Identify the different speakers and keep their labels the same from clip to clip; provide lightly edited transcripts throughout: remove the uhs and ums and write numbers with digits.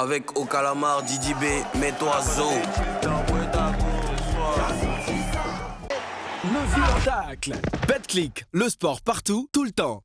Speaker 1: Avec au calamar, Didi B, mets-toi zo.
Speaker 2: Le vieux tacle. BetClick, le sport partout, tout le temps.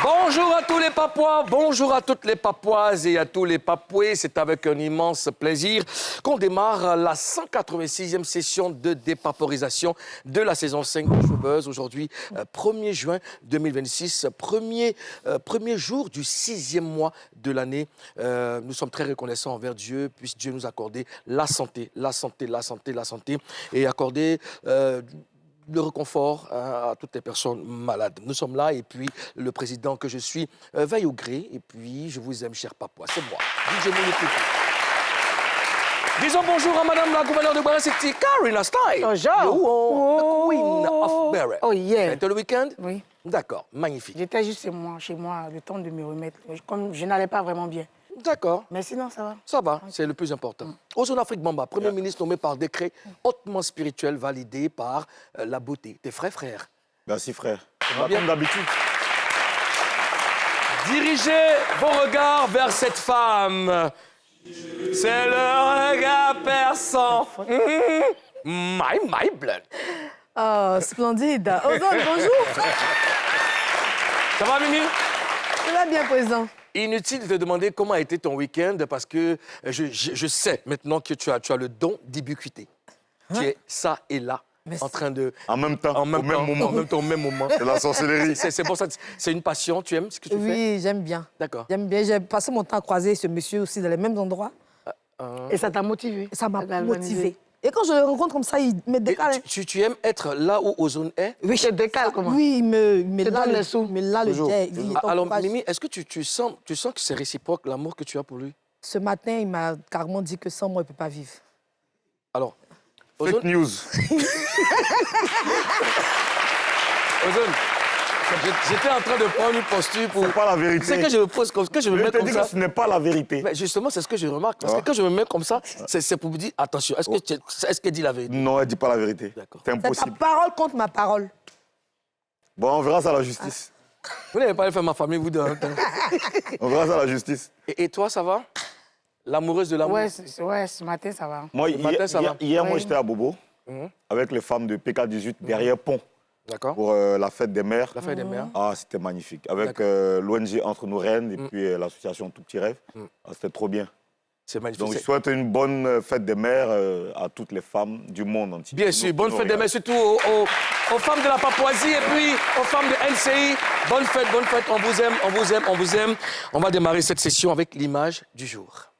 Speaker 3: Bonjour à tous les Papouas, bonjour à toutes les Papouases et à tous les Papouais. C'est avec un immense plaisir qu'on démarre la 186e session de dépaporisation de la saison 5 de Showbuzz. Aujourd'hui, 1er juin 2026, premier jour du 6e mois de l'année. Nous sommes très reconnaissants envers Dieu, puisse Dieu nous accorder la santé et accorder... le réconfort à toutes les personnes malades. Nous sommes là et puis le président que je suis veille au gré et puis je vous aime, cher Papouas. C'est moi, DJ Mounikou. Disons bonjour à madame la gouverneure de Barra-City, Karina Stein.
Speaker 4: Bonjour.
Speaker 3: The Queen of Barra.
Speaker 4: Oh yeah.
Speaker 3: C'était le week-end?
Speaker 4: Oui.
Speaker 3: D'accord, magnifique.
Speaker 4: J'étais juste chez moi, le temps de me remettre. Comme je n'allais pas vraiment bien.
Speaker 3: D'accord.
Speaker 4: Mais sinon, ça va.
Speaker 3: Ça va, c'est le plus important. Ozone Afrique Bamba, Premier ministre nommé par décret hautement spirituel validé par la beauté. Tes frères.
Speaker 5: Merci, frère.
Speaker 3: Bien.
Speaker 5: Comme d'habitude.
Speaker 3: Dirigez vos regards vers cette femme. C'est le regard perçant. My blood.
Speaker 6: Oh, splendide. Ozone, bonjour.
Speaker 3: Ça va, Mimi?
Speaker 6: Ça va bien, président.
Speaker 3: Inutile de te demander comment a été ton week-end parce que je sais maintenant que tu as le don d'ubiquité. Tu es ça et là, en train de...
Speaker 5: En même temps, au même moment. C'est la sorcellerie.
Speaker 3: C'est pour ça, c'est une passion. Tu aimes ce que tu fais?
Speaker 6: Oui, j'aime bien.
Speaker 3: D'accord.
Speaker 6: J'aime bien. J'ai passé mon temps à croiser ce monsieur aussi dans les mêmes endroits.
Speaker 4: Et ça t'a motivé?
Speaker 6: Ça m'a motivé. Et quand je le rencontre comme ça, il me décale.
Speaker 3: Tu aimes être là où Ozone est?
Speaker 4: Oui, je te décale comment?
Speaker 6: Oui, il me
Speaker 4: donne les sous.
Speaker 6: Mais là, le jet.
Speaker 3: Alors, Mimi, est-ce que tu sens que c'est réciproque, l'amour que tu as pour lui?
Speaker 6: Ce matin, il m'a carrément dit que sans moi, il ne peut pas vivre.
Speaker 3: Alors,
Speaker 5: Fake news.
Speaker 3: Ozone, j'étais en train de prendre une posture pour...
Speaker 5: C'est pas la vérité.
Speaker 3: C'est que je me pose comme que je me mets comme ça.
Speaker 5: Que ce n'est pas la vérité.
Speaker 3: Mais justement, c'est ce que je remarque. Parce que quand je me mets comme ça, c'est pour me dire, attention, est-ce qu'elle dit la vérité?
Speaker 5: Non, elle ne dit pas la vérité.
Speaker 3: D'accord.
Speaker 5: C'est
Speaker 6: C'est ta
Speaker 5: impossible.
Speaker 6: parole contre ma parole.
Speaker 5: Bon, on verra ça à la justice.
Speaker 3: Vous n'avez pas allé faire ma famille, vous deux.
Speaker 5: On verra ça à la justice.
Speaker 3: Et toi, ça va? L'amoureuse de l'amour?
Speaker 4: Ouais, ce matin, ça va.
Speaker 5: Moi,
Speaker 3: matin, ça va.
Speaker 5: hier, moi,
Speaker 4: Oui.
Speaker 5: j'étais à Bobo avec les femmes de PK18 derrière Pont
Speaker 3: D'accord.
Speaker 5: pour la fête des mères.
Speaker 3: La fête des mères.
Speaker 5: Ah, c'était magnifique. Avec l'ONG Entre nos Reines et puis l'association Tout Petit Rêve. Ah, c'était trop bien.
Speaker 3: C'est magnifique.
Speaker 5: Donc, je souhaite une bonne fête des mères à toutes les femmes du monde entier.
Speaker 3: Bien sûr, bonne fête des mères, surtout aux femmes de la Papouasie et puis aux femmes de LCI. Bonne fête, on vous aime, on vous aime, on vous aime. On va démarrer cette session avec l'image du jour.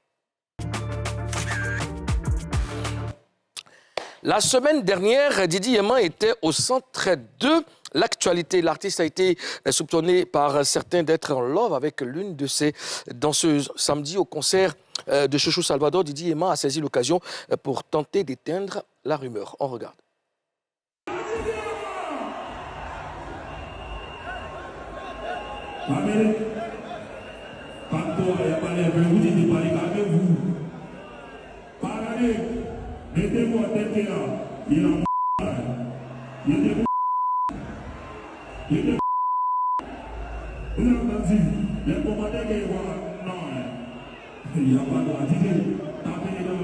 Speaker 3: La semaine dernière, Didi Yéman était au centre de l'actualité. L'artiste a été soupçonné par certains d'être en love avec l'une de ses danseuses. Samedi, au concert de Chouchou Salvador, Didi Yéman a saisi l'occasion pour tenter d'éteindre la rumeur. On regarde.
Speaker 7: Mettez-vous à tête là, il a il était il était vous avez entendu, les commandants qui voient, non, il n'y a pas de la disait, tapez dans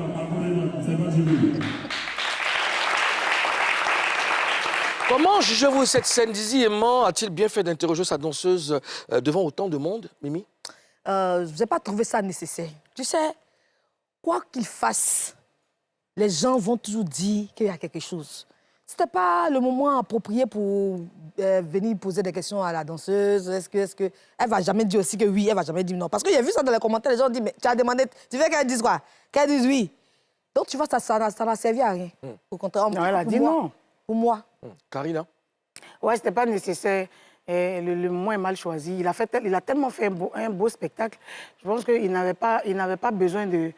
Speaker 7: c'est pas du tout.
Speaker 3: Comment jugez-vous cette scène? Didi Yéman a-t-il bien fait d'interroger sa danseuse devant autant de monde, Mimi?
Speaker 6: Je n'ai pas trouvé ça nécessaire. Tu sais, quoi qu'il fasse, les gens vont toujours dire qu'il y a quelque chose. c'était pas le moment approprié pour venir poser des questions à la danseuse. Est-ce que elle va jamais dire aussi que oui, elle va jamais dire non. Parce que j'ai vu ça dans les commentaires, les gens disent, mais tu as demandé, tu veux qu'elle dise quoi? Qu'elle dise oui. Donc, tu vois, ça n'a servi à rien. Au contraire,
Speaker 4: Non, elle a dit
Speaker 6: moi,
Speaker 4: non.
Speaker 6: Pour moi.
Speaker 3: Karina?
Speaker 4: Ouais, c'était pas nécessaire. Le moment est mal choisi. Il a tellement fait un beau spectacle. Je pense qu'il n'avait pas besoin de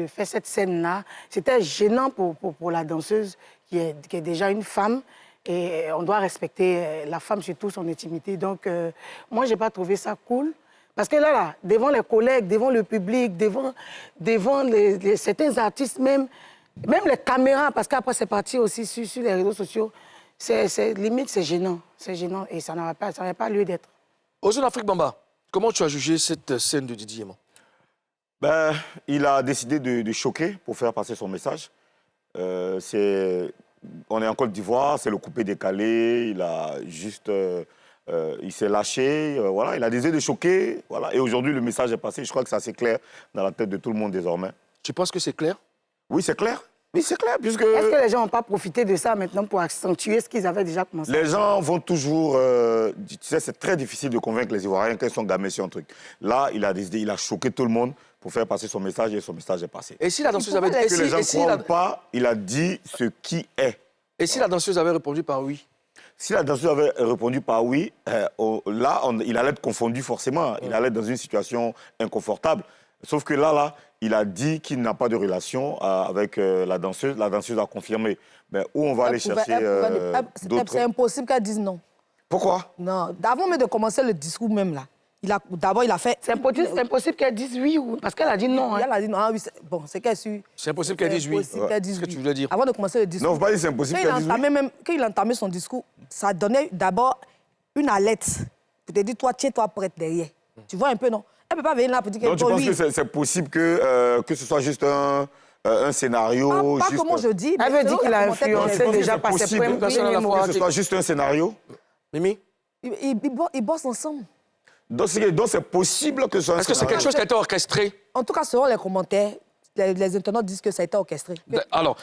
Speaker 4: faire cette scène-là. C'était gênant pour la danseuse qui est déjà une femme. Et on doit respecter la femme, surtout son intimité. Donc, moi, je n'ai pas trouvé ça cool. Parce que là, devant les collègues, devant le public, devant certains artistes même les caméras, parce qu'après, c'est parti aussi sur les réseaux sociaux, limite, c'est gênant. C'est gênant et ça n'avait pas lieu d'être.
Speaker 3: Ozone Afrique Bamba, comment tu as jugé cette scène de Didier Aimant?
Speaker 5: Ben, il a décidé de choquer pour faire passer son message. On est en Côte d'Ivoire, c'est le coupé-décalé, il a juste... il s'est lâché, voilà, il a décidé de choquer, voilà. Et aujourd'hui, le message est passé. Je crois que c'est assez clair dans la tête de tout le monde désormais.
Speaker 3: Tu penses que c'est clair?
Speaker 5: Oui, c'est clair. Oui, c'est clair, puisque...
Speaker 4: Est-ce que les gens n'ont pas profité de ça maintenant pour accentuer ce qu'ils avaient déjà commencé?
Speaker 5: Les gens vont toujours... tu sais, c'est très difficile de convaincre les Ivoiriens qu'ils sont gamés sur un truc. Là, il a décidé, il a choqué tout le monde pour faire passer son message et son message est passé.
Speaker 3: Et si la danseuse avait...
Speaker 5: Que les gens ne croient pas, il a dit ce qui est.
Speaker 3: Et si la danseuse avait répondu par oui?
Speaker 5: Si la danseuse avait répondu par oui, là, il allait être confondu forcément. Il allait être dans une situation inconfortable. Sauf que là, il a dit qu'il n'a pas de relation avec la danseuse. La danseuse a confirmé. Mais où on va aller chercher d'autres...
Speaker 6: C'est impossible qu'elle dise non.
Speaker 5: Pourquoi?
Speaker 6: Non, avant même de commencer le discours même là, d'abord il a fait...
Speaker 4: C'est impossible qu'elle dise oui, parce qu'elle a dit non. Hein.
Speaker 6: Elle a dit non. Ah, oui, bon, c'est qu'elle suit.
Speaker 3: C'est impossible qu'elle dise oui.
Speaker 6: Qu'est-ce
Speaker 3: que tu voulais dire?
Speaker 6: Avant de commencer le discours.
Speaker 5: Non, vous pas dit c'est impossible qu'elle dise oui.
Speaker 6: Quand il entamait son discours, ça donnait d'abord une alerte pour te dire, toi, tiens-toi prête derrière. Tu vois un peu, non? Elle ne peut pas venir là pour dire qu'elle
Speaker 5: Donc tu penses que c'est possible que ce soit juste un scénario?
Speaker 6: Pas comme je dis.
Speaker 4: Elle veut dire qu'il a influencé déjà par ses premiers mots.
Speaker 5: Que ce soit juste un scénario?
Speaker 3: Mimi?
Speaker 6: Ils bossent ensemble.
Speaker 5: Donc c'est possible que ce soit un scénario?
Speaker 3: Est-ce que c'est quelque chose qui a été orchestré?
Speaker 6: En tout cas, selon les commentaires, les internautes disent que ça a été orchestré.
Speaker 3: Alors,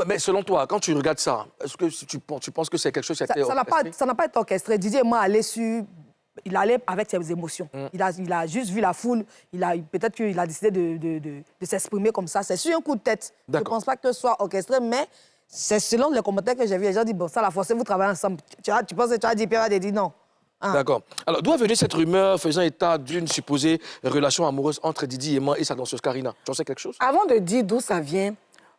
Speaker 3: mais selon toi, quand tu regardes ça, est-ce que tu penses que c'est quelque chose qui a été orchestré?
Speaker 6: Ça n'a pas été orchestré. Didier Aimant allait sur... Il allait avec ses émotions. Il a juste vu la foule. Peut-être qu'il a décidé de s'exprimer comme ça. C'est sur un coup de tête. Je ne pense pas que ce soit orchestré, mais c'est selon les commentaires que j'ai vus. Les gens disent, bon, ça, la force, vous travaillez ensemble. Tu penses que tu as dit, Pierre a dit non. Ah.
Speaker 3: D'accord. Alors, d'où est venue cette rumeur faisant état d'une supposée relation amoureuse entre Didier Aimant et sa danseuse Karina? Tu en sais quelque chose?
Speaker 4: Avant de dire d'où ça vient,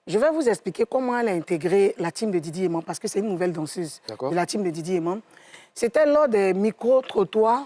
Speaker 4: je vais vous expliquer comment elle a intégré la team de Didier Aimant, parce que c'est une nouvelle danseuse de la team de Didier Aimant. C'était lors des micro-trottoirs.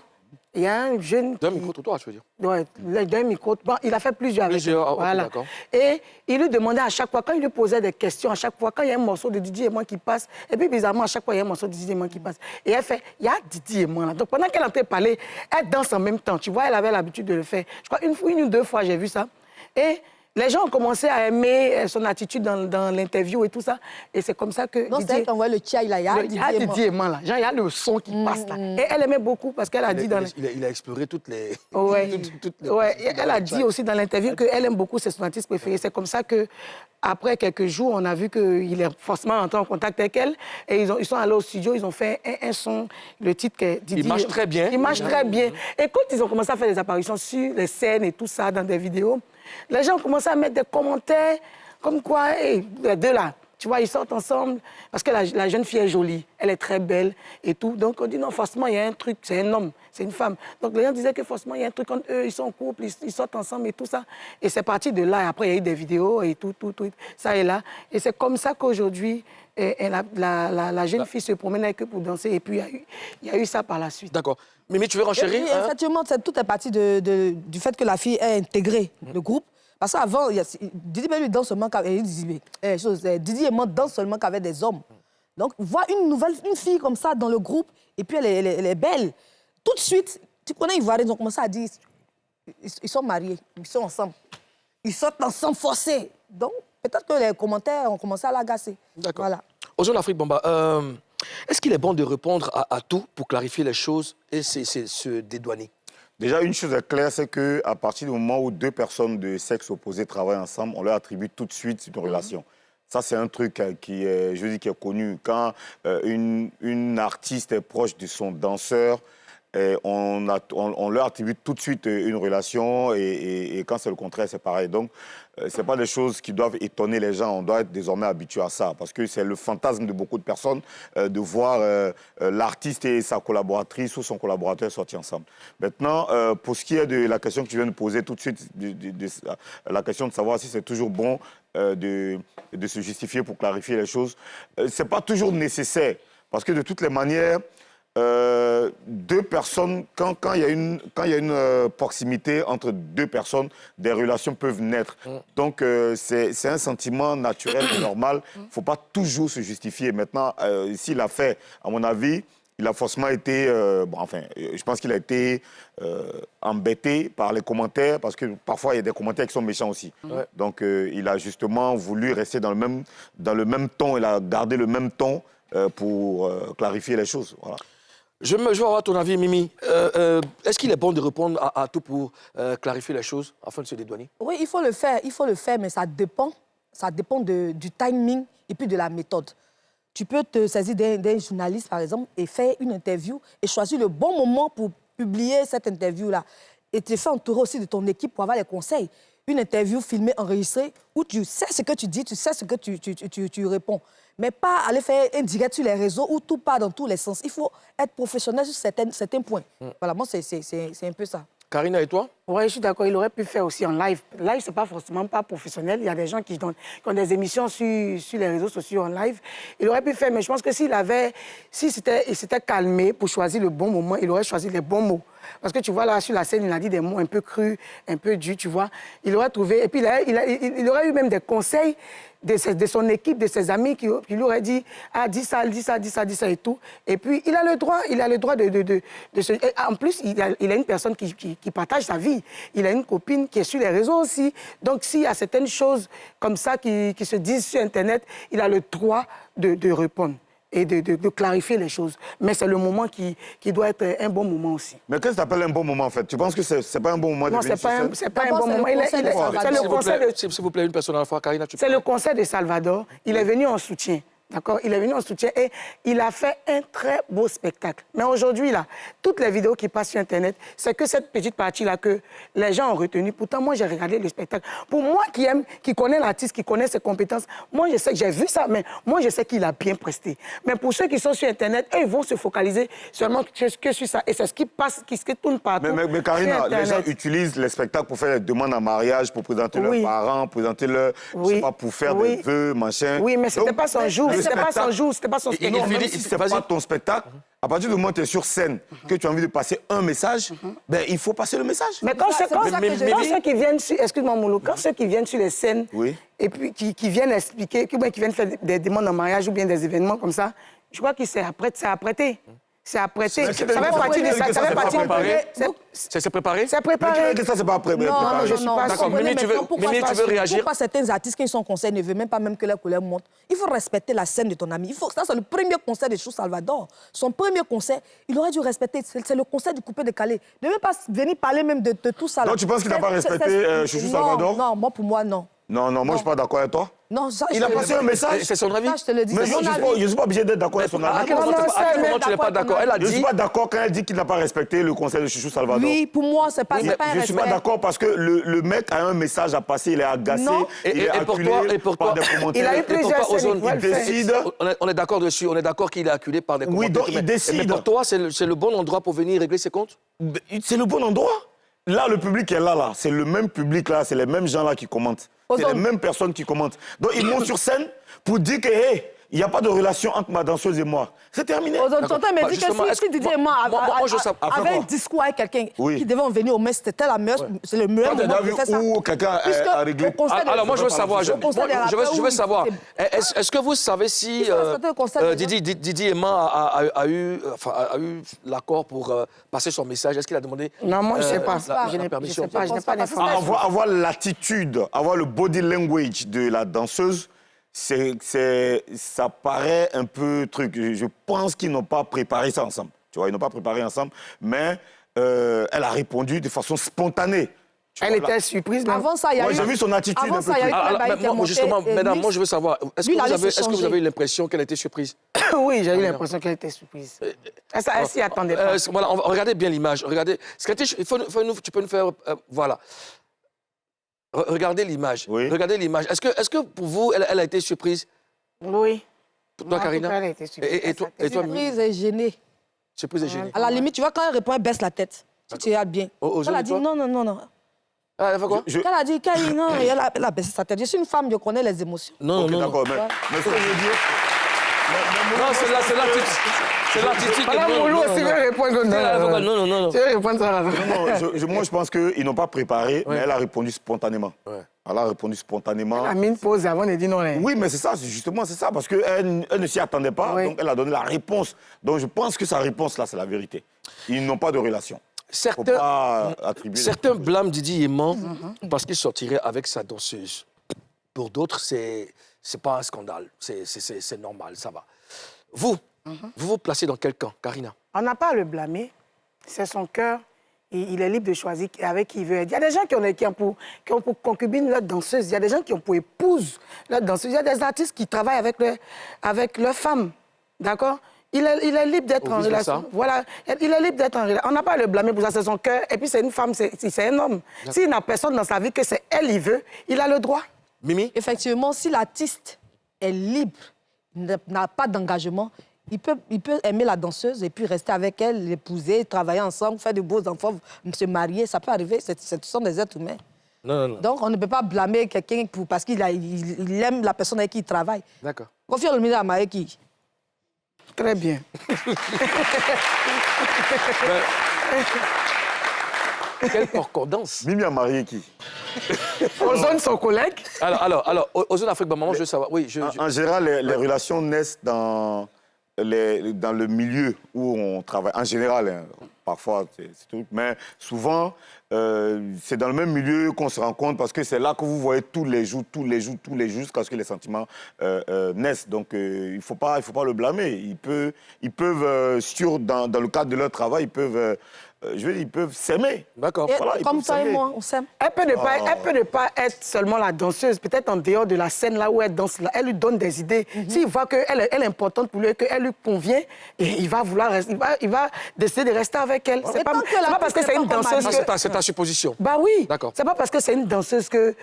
Speaker 4: Il y a un jeune...
Speaker 3: D'un micro-trottoir, tu veux dire?
Speaker 4: Oui, d'un micro... Bon, il a fait plusieurs avec lui. Voilà.
Speaker 3: Okay,
Speaker 4: et il lui demandait à chaque fois, quand il lui posait des questions, à chaque fois, quand il y a un morceau de Didier Aimant qui passe, et puis bizarrement, à chaque fois, il y a un morceau de Didier Aimant qui passe. Et elle fait, il y a Didier Aimant là. Donc pendant qu'elle entendait parler, elle danse en même temps. Tu vois, elle avait l'habitude de le faire. Je crois une ou deux fois, j'ai vu ça. Et les gens ont commencé à aimer son attitude dans l'interview et tout ça. Et c'est comme ça que...
Speaker 6: Non, c'est elle qui envoie le tchai, là. Il y a
Speaker 4: Didier Aimant, là. Genre, il y a le son qui passe, là. Et elle aimait beaucoup parce qu'elle a dit dans...
Speaker 3: Il a exploré toutes les...
Speaker 4: Ouais. Elle a dit aussi dans l'interview qu'elle aime beaucoup ses son artiste préféré. C'est comme ça que après quelques jours, on a vu qu'il est forcément entré en contact avec elle. Et ils sont allés au studio, ils ont fait un son, le titre que Didier...
Speaker 3: Il marche très bien.
Speaker 4: Il marche très bien. Et quand ils ont commencé à faire des apparitions sur les scènes et tout ça, dans des vidéos, les gens ont commencé à mettre des commentaires comme quoi, hey, les deux là, tu vois, ils sortent ensemble parce que la jeune fille est jolie, elle est très belle et tout. Donc on dit non, forcément, il y a un truc, c'est un homme, c'est une femme. Donc les gens disaient que forcément, il y a un truc entre eux, ils sont en couple, ils sortent ensemble et tout ça. Et c'est parti de là. Et après, il y a eu des vidéos et tout, ça et là. Et c'est comme ça qu'aujourd'hui, la jeune fille se promène avec eux pour danser. Et puis, il y a eu ça par la suite.
Speaker 3: D'accord. Mimi, tu veux renchérir?
Speaker 6: Oui, effectivement, tout est parti du fait que la fille ait intégré le groupe. Parce qu'avant, Didier lui danse seulement qu'avec Didier Aimant danse seulement qu'avec des hommes. Donc, voir une fille comme ça dans le groupe, et puis elle est belle. Tout de suite, tu connais Ivoiriens, ils ont commencé à dire, ils sont mariés, ils sont ensemble. Ils sortent ensemble forcés. Donc, peut-être que les commentaires ont commencé à l'agacer.
Speaker 3: D'accord.
Speaker 6: Voilà.
Speaker 3: Ozone Afrique Bamba, est-ce qu'il est bon de répondre à tout pour clarifier les choses et se dédouaner?
Speaker 5: Déjà, une chose est claire, c'est qu'à partir du moment où deux personnes de sexe opposé travaillent ensemble, on leur attribue tout de suite une relation. Ça, c'est un truc qui est, je dis, qui est connu. Quand une artiste est proche de son danseur, on leur attribue tout de suite une relation et quand c'est le contraire, c'est pareil. Donc, ce n'est pas des choses qui doivent étonner les gens. On doit être désormais habitué à ça parce que c'est le fantasme de beaucoup de personnes de voir l'artiste et sa collaboratrice ou son collaborateur sortir ensemble. Maintenant, pour ce qui est de la question que tu viens de poser tout de suite, la question de savoir si c'est toujours bon de se justifier pour clarifier les choses, ce n'est pas toujours nécessaire parce que de toutes les manières, deux personnes, quand il y a une proximité entre deux personnes, des relations peuvent naître. Donc, c'est un sentiment naturel et normal. Il ne faut pas toujours se justifier. Maintenant, s'il a fait, à mon avis, il a forcément été... je pense qu'il a été embêté par les commentaires, parce que parfois, il y a des commentaires qui sont méchants aussi. Donc, il a justement voulu rester dans le même ton. Il a gardé le même ton pour clarifier les choses. Voilà.
Speaker 3: Je veux avoir ton avis, Mimi. Est-ce qu'il est bon de répondre à tout pour clarifier les choses afin de se dédouaner?
Speaker 6: Oui, il faut le faire, mais ça dépend du timing et puis de la méthode. Tu peux te saisir d'un journaliste, par exemple, et faire une interview et choisir le bon moment pour publier cette interview-là. Et te faire entourer aussi de ton équipe pour avoir les conseils. Une interview filmée, enregistrée, où tu sais ce que tu dis, tu sais ce que tu réponds. Mais pas aller faire un direct sur les réseaux où tout part dans tous les sens. Il faut être professionnel sur certains points. Voilà, moi, c'est un peu ça.
Speaker 3: Karina, et toi?
Speaker 4: Oui, je suis d'accord. Il aurait pu faire aussi en live. Live, c'est pas forcément pas professionnel. Il y a des gens qui ont des émissions sur les réseaux sociaux en live. Il aurait pu faire, mais je pense que il s'était calmé pour choisir le bon moment, il aurait choisi les bons mots. Parce que tu vois, là, sur la scène, il a dit des mots un peu crus, un peu durs, tu vois. Il aurait trouvé... Et puis, il aurait eu même des conseils de son équipe, de ses amis qui lui auraient dit « Ah, dis ça et tout ». Et puis, il a le droit de se... Et en plus, il a une personne qui partage sa vie. Il a une copine qui est sur les réseaux aussi. Donc, s'il y a certaines choses comme ça qui se disent sur Internet, il a le droit de répondre et de clarifier les choses. Mais c'est le moment qui doit être un bon moment aussi.
Speaker 5: Mais qu'est-ce que tu appelles un bon moment, en fait? Tu penses que c'est pas un bon moment?
Speaker 4: Non, c'est pas un bon moment. C'est le conseil de...
Speaker 3: S'il vous plaît, une personne à la fois. Karina, tu peux...
Speaker 4: C'est le conseil de Salvador. Il est venu en soutien. D'accord? Il est venu en soutien et il a fait un très beau spectacle. Mais aujourd'hui, là, toutes les vidéos qui passent sur Internet, c'est que cette petite partie-là que les gens ont retenue. Pourtant, moi, j'ai regardé le spectacle. Pour moi qui connais l'artiste, qui connaît ses compétences, moi, je sais que j'ai vu ça, mais moi, je sais qu'il a bien presté. Mais pour ceux qui sont sur Internet, eux, ils vont se focaliser seulement que sur ça. Et c'est ce qui passe, qui se tourne partout.
Speaker 5: Mais Karina, les gens utilisent les spectacles pour faire des demandes en mariage, pour présenter leurs parents, présenter leurs... Je sais pas, pour faire des vœux, machin.
Speaker 4: Oui, mais c'était pas son jour. C'était pas son jour, c'était pas son spectacle.
Speaker 5: Non, même si c'est pas ton spectacle, à partir du moment où tu es sur scène, que tu as envie de passer un message, ben, il faut passer le message.
Speaker 4: Mais quand ceux qui viennent sur... Excuse-moi, Moulou, quand ceux qui viennent sur les scènes et puis qui viennent expliquer, qui viennent faire des demandes en mariage ou bien des événements comme ça, je crois qu'il s'est apprêté. C'est apprêté. Ça fait partie de ça. Ça fait partie de...
Speaker 3: C'est préparé?
Speaker 4: C'est préparé.
Speaker 5: Mais tu veux que ça, c'est pas préparé?
Speaker 4: Non, je suis pas
Speaker 3: D'accord, Mimi, tu veux réagir?
Speaker 6: Pourquoi certains artistes, quand ils sont conseils, ne veulent même pas que leur couleur monte? Il faut respecter la scène de ton ami. Ça, c'est le premier conseil de Chou Salvador. Son premier conseil, il aurait dû respecter. C'est le conseil du coupé de Calais. Ne veut pas venir parler même de tout ça.
Speaker 5: Donc, tu penses qu'il n'a pas respecté Chou Salvador?
Speaker 6: Non, moi, pour moi, non.
Speaker 5: Non, moi, je ne suis pas d'accord avec toi.
Speaker 6: Non, ça,
Speaker 5: il a passé un message.
Speaker 3: C'est son avis.
Speaker 6: Ça, je te le dis.
Speaker 5: Mais je ne suis pas obligé d'être d'accord avec son avis.
Speaker 3: À quel moment tu n'es pas d'accord? Elle a dit...
Speaker 5: Je ne suis pas d'accord quand elle dit qu'il n'a pas respecté le conseil de Chouchou Salvador.
Speaker 6: Oui, pour moi, c'est pas un respect.
Speaker 5: Je ne suis pas d'accord parce que le mec a un message à passer, il est agacé, il est acculé par des commentaires.
Speaker 4: Il a eu plusieurs scènes,
Speaker 5: il décide...
Speaker 3: On est d'accord dessus, on est d'accord qu'il est acculé par des commentaires.
Speaker 5: Oui, donc il décide.
Speaker 3: Mais pour toi, c'est le bon endroit pour venir régler ses comptes?
Speaker 5: C'est le bon endroit. Là, le public est là. C'est le même public là, c'est les mêmes gens là qui commentent. C'est les mêmes personnes qui commentent. Donc, ils montent sur scène pour dire que, hey, il n'y a pas de relation entre ma danseuse et moi. C'est terminé.
Speaker 6: Tonton me dit que si Didier et moi avaient un discours avec quelqu'un qui devait en venir au mai, c'était la meilleure, c'est le meilleur moment de faire ça.
Speaker 5: Où quelqu'un a réglé.
Speaker 3: Alors moi, je veux savoir, est-ce que vous savez si Didier Emma a eu l'accord pour passer son message? Est-ce qu'il a demandé?
Speaker 4: Non, moi, je ne sais pas.
Speaker 3: Je n'ai
Speaker 4: pas d'informations.
Speaker 5: Avoir l'attitude, avoir le body language de la danseuse, ça paraît un peu truc. Je pense qu'ils n'ont pas préparé ça ensemble. Tu vois, ils n'ont pas préparé ensemble, mais elle a répondu de façon spontanée.
Speaker 4: Elle était surprise. Même.
Speaker 6: Avant ça, il y a eu...
Speaker 5: J'ai vu son attitude
Speaker 6: Avant
Speaker 5: un peu
Speaker 6: ça, il y a eu
Speaker 5: truc.
Speaker 6: Claire Bailly qui est montée,
Speaker 3: justement,
Speaker 6: et
Speaker 3: mesdames,
Speaker 6: lui,
Speaker 3: moi je veux savoir, est-ce
Speaker 6: lui, il allait
Speaker 3: que
Speaker 6: se
Speaker 3: vous avez
Speaker 6: changer.
Speaker 3: eu l'impression qu'elle était surprise?
Speaker 4: Oui, j'ai eu l'impression qu'elle était surprise. Elle s'y attendait pas.
Speaker 3: Voilà, regardez bien l'image. Regardez. Tu peux nous faire. Voilà. Regardez l'image.
Speaker 5: Oui.
Speaker 3: Regardez l'image. Est-ce que pour vous, elle a été surprise?
Speaker 4: Oui.
Speaker 3: Pour toi,
Speaker 4: En tout
Speaker 3: Karina?
Speaker 4: cas, elle a été surprise.
Speaker 3: Et toi,
Speaker 6: Surprise et gênée.
Speaker 3: surprise et gênée.
Speaker 6: À la limite, tu vois, quand elle répond, elle baisse la tête. Si tu regardes bien.
Speaker 3: Ozone,
Speaker 6: Elle a
Speaker 3: et
Speaker 6: dit
Speaker 3: toi?
Speaker 6: non, non, non, non.
Speaker 3: Ah, elle a fait quoi?
Speaker 6: Elle a dit, non, elle a baissé sa tête. Je suis une femme, je connais les émotions.
Speaker 3: Non,
Speaker 5: Ok,
Speaker 3: non, non.
Speaker 5: d'accord, mais ce que je veux dire...
Speaker 3: Non, c'est l'attitude. C'est l'attitude.
Speaker 4: Madame Moulou aussi veut répondre.
Speaker 3: Non, non.
Speaker 4: Tu veux répondre ça là.
Speaker 5: Non, moi, je pense qu'ils n'ont pas préparé, mais elle a répondu spontanément.
Speaker 3: Ouais.
Speaker 5: Elle a répondu spontanément.
Speaker 4: La mine pause avant de dire non. Hein.
Speaker 5: Oui, mais c'est ça, justement, c'est ça, parce qu'elle ne s'y attendait pas,
Speaker 4: Oui.
Speaker 5: donc elle a donné la réponse. Donc je pense que sa réponse, là, c'est la vérité. Ils n'ont pas de relation. Il ne faut pas attribuer...
Speaker 3: Certains blâment Didier Aimant parce qu'il sortirait avec sa danseuse. Pour d'autres, c'est pas un scandale. C'est normal, ça va. Vous, vous vous placez dans quel camp, Karina?
Speaker 4: On n'a pas à le blâmer. C'est son cœur. Il est libre de choisir avec qui il veut être. Il y a des gens qui ont pour concubine leur danseuse. Il y a des gens qui ont pour épouse leur danseuse. Il y a des artistes qui travaillent avec leur femme. D'accord? Il est libre d'être en relation. Voilà. Il est libre d'être en relation. On n'a pas à le blâmer pour ça. C'est son cœur. Et puis, c'est une femme, c'est un homme. S'il n'a personne dans sa vie que c'est elle, il veut, il a le droit.
Speaker 3: Mimi?
Speaker 6: Effectivement, si l'artiste est libre, n'a pas d'engagement, il peut aimer la danseuse et puis rester avec elle, l'épouser, travailler ensemble, faire de beaux enfants, se marier. Ça peut arriver, ce sont des êtres humains.
Speaker 3: Non.
Speaker 6: Donc, on ne peut pas blâmer quelqu'un parce qu'il aime la personne avec qui il travaille.
Speaker 3: D'accord.
Speaker 6: Confions le ministre à marier qui?
Speaker 4: Très bien.
Speaker 3: Quelle concordance.
Speaker 5: Mimi a marié qui?
Speaker 4: Ozone, son collègue.
Speaker 3: Alors, aux zones Afrique, maman, je veux savoir. Oui,
Speaker 5: En général, les relations naissent dans le milieu où on travaille. En général, hein, parfois, c'est tout. Mais souvent, c'est dans le même milieu qu'on se rencontre parce que c'est là que vous voyez tous les jours, jusqu'à ce que les sentiments naissent. Donc, il ne faut pas le blâmer. Ils peuvent dans le cadre de leur travail, ils peuvent s'aimer.
Speaker 3: D'accord.
Speaker 5: Voilà, ils
Speaker 6: Comme
Speaker 5: peuvent
Speaker 6: toi et
Speaker 5: s'aimer.
Speaker 6: moi, on s'aime.
Speaker 4: Elle peut ne pas être seulement la danseuse. Peut-être en dehors de la scène, là où elle danse, là, elle lui donne des idées. S'il voit qu'elle est importante pour lui, qu'elle lui convient, et il va vouloir rester, il va décider de rester avec elle. C'est pas parce que c'est une danseuse que...
Speaker 3: C'est ta supposition.
Speaker 4: Bah oui.
Speaker 3: D'accord.
Speaker 4: C'est pas parce que c'est une danseuse que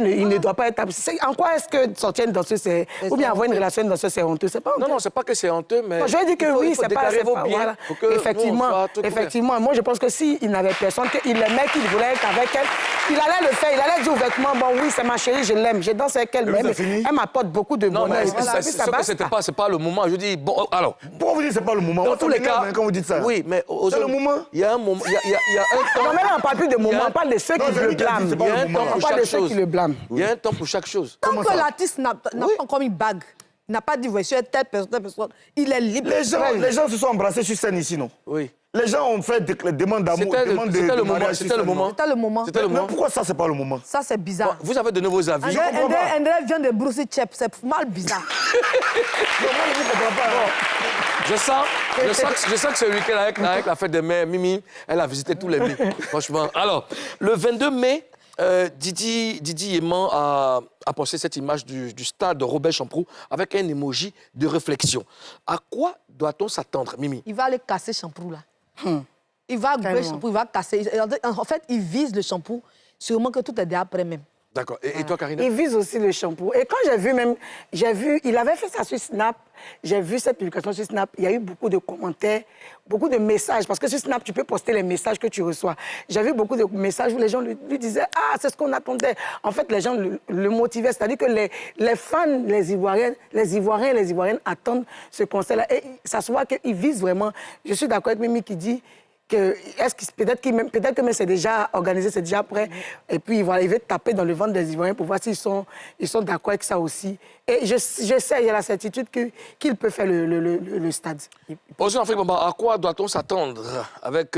Speaker 4: il ne doit pas être... En quoi est-ce que sortir une danseuse, c'est... Ou bien avoir une relation avec une danseuse, c'est honteux? C'est pas honteux.
Speaker 3: Non, c'est pas que c'est honteux, mais...
Speaker 4: Moi, je dis que oui, c'est pas...
Speaker 3: déclarer vos
Speaker 4: pas-
Speaker 3: biens
Speaker 4: voilà.
Speaker 3: pour que nous, on soit tout
Speaker 4: Effectivement. Moi, je pense que s'il n'avait personne, qu'il l'aimait, qu'il voulait être avec elle, il allait le faire. Il allait dire ouvertement, bon, oui, c'est ma chérie, je l'aime, je danse avec elle,
Speaker 5: Et
Speaker 4: mais
Speaker 5: vous avez fini?
Speaker 4: elle m'apporte beaucoup de
Speaker 3: Non,
Speaker 4: bonheur.
Speaker 3: mais
Speaker 4: Et puis, ça basta.
Speaker 3: c'est pas le moment. Je dis, bon, alors...
Speaker 5: Pourquoi vous dites que ce n'est pas le moment?
Speaker 3: Dans
Speaker 5: Moi,
Speaker 3: tous
Speaker 5: ça
Speaker 3: les
Speaker 5: m'énerve,
Speaker 3: cas...
Speaker 5: hein, quand vous dites ça.
Speaker 3: Oui, mais...
Speaker 5: C'est le moment.
Speaker 3: Il y a un moment... Il y a un temps...
Speaker 4: Non, mais là, on ne parle plus de moment, on parle de ceux
Speaker 5: Non,
Speaker 4: qui
Speaker 5: c'est
Speaker 4: le
Speaker 5: lui qui a dit,
Speaker 4: blâment.
Speaker 5: c'est pas
Speaker 3: Il y a
Speaker 5: le
Speaker 3: un
Speaker 5: moment.
Speaker 3: temps
Speaker 4: On
Speaker 3: pour
Speaker 4: parle de
Speaker 3: chaque
Speaker 4: ceux
Speaker 3: chose.
Speaker 4: qui le blâment.
Speaker 3: Il y a un temps pour chaque chose.
Speaker 6: Tant
Speaker 5: Comment
Speaker 6: que
Speaker 5: ça?
Speaker 6: l'artiste n'a pas encore une bague, il n'a pas dit, voici telle personne, il est libre.
Speaker 5: Les gens se sont embrassés sur scène ici, non?
Speaker 3: Oui.
Speaker 5: Les gens ont fait des demandes d'amour,
Speaker 3: C'était
Speaker 5: demandes de
Speaker 3: le moment.
Speaker 5: mariage sur
Speaker 3: C'était le
Speaker 5: scène, non?
Speaker 3: moment.
Speaker 6: C'était le moment.
Speaker 3: C'était le
Speaker 5: Mais
Speaker 3: moment.
Speaker 5: pourquoi ça, c'est pas le moment?
Speaker 6: Ça, c'est bizarre.
Speaker 3: Vous avez de nouveaux avis.
Speaker 6: André vient de brousser Chep, c'est mal bizarre.
Speaker 3: Je sens que ce week-end, avec la fête des mères, Mimi, elle a visité tous les mai. Franchement. Alors, le 22 mai, Didi Aimant a posté cette image du stade Robert Champroux avec un emoji de réflexion. À quoi doit-on s'attendre, Mimi?
Speaker 6: Il va aller casser Champroux, là. Il va
Speaker 4: Tellement.
Speaker 6: le Champroux, il va casser. En fait, il vise le Champroux, sûrement que tout est déjà après même.
Speaker 3: D'accord. Et toi, Karina?
Speaker 4: Il vise aussi le shampoo. Et quand j'ai vu, il avait fait ça sur Snap, j'ai vu cette publication sur Snap, il y a eu beaucoup de commentaires, beaucoup de messages, parce que sur Snap, tu peux poster les messages que tu reçois. J'ai vu beaucoup de messages où les gens lui disaient « Ah, c'est ce qu'on attendait ». En fait, les gens le motivaient, c'est-à-dire que les fans, les Ivoiriens et les Ivoiriennes attendent ce concert-là. Et ça se voit qu'il vise vraiment. Je suis d'accord avec Mimi qui dit peut-être que même c'est déjà organisé, c'est déjà prêt. Et puis, voilà, il veut taper dans le ventre des Ivoiriens pour voir s'ils sont d'accord avec ça aussi. Et je sais, il y a la certitude qu'il peut faire le stade.
Speaker 3: Aux Afrique, à quoi doit-on s'attendre avec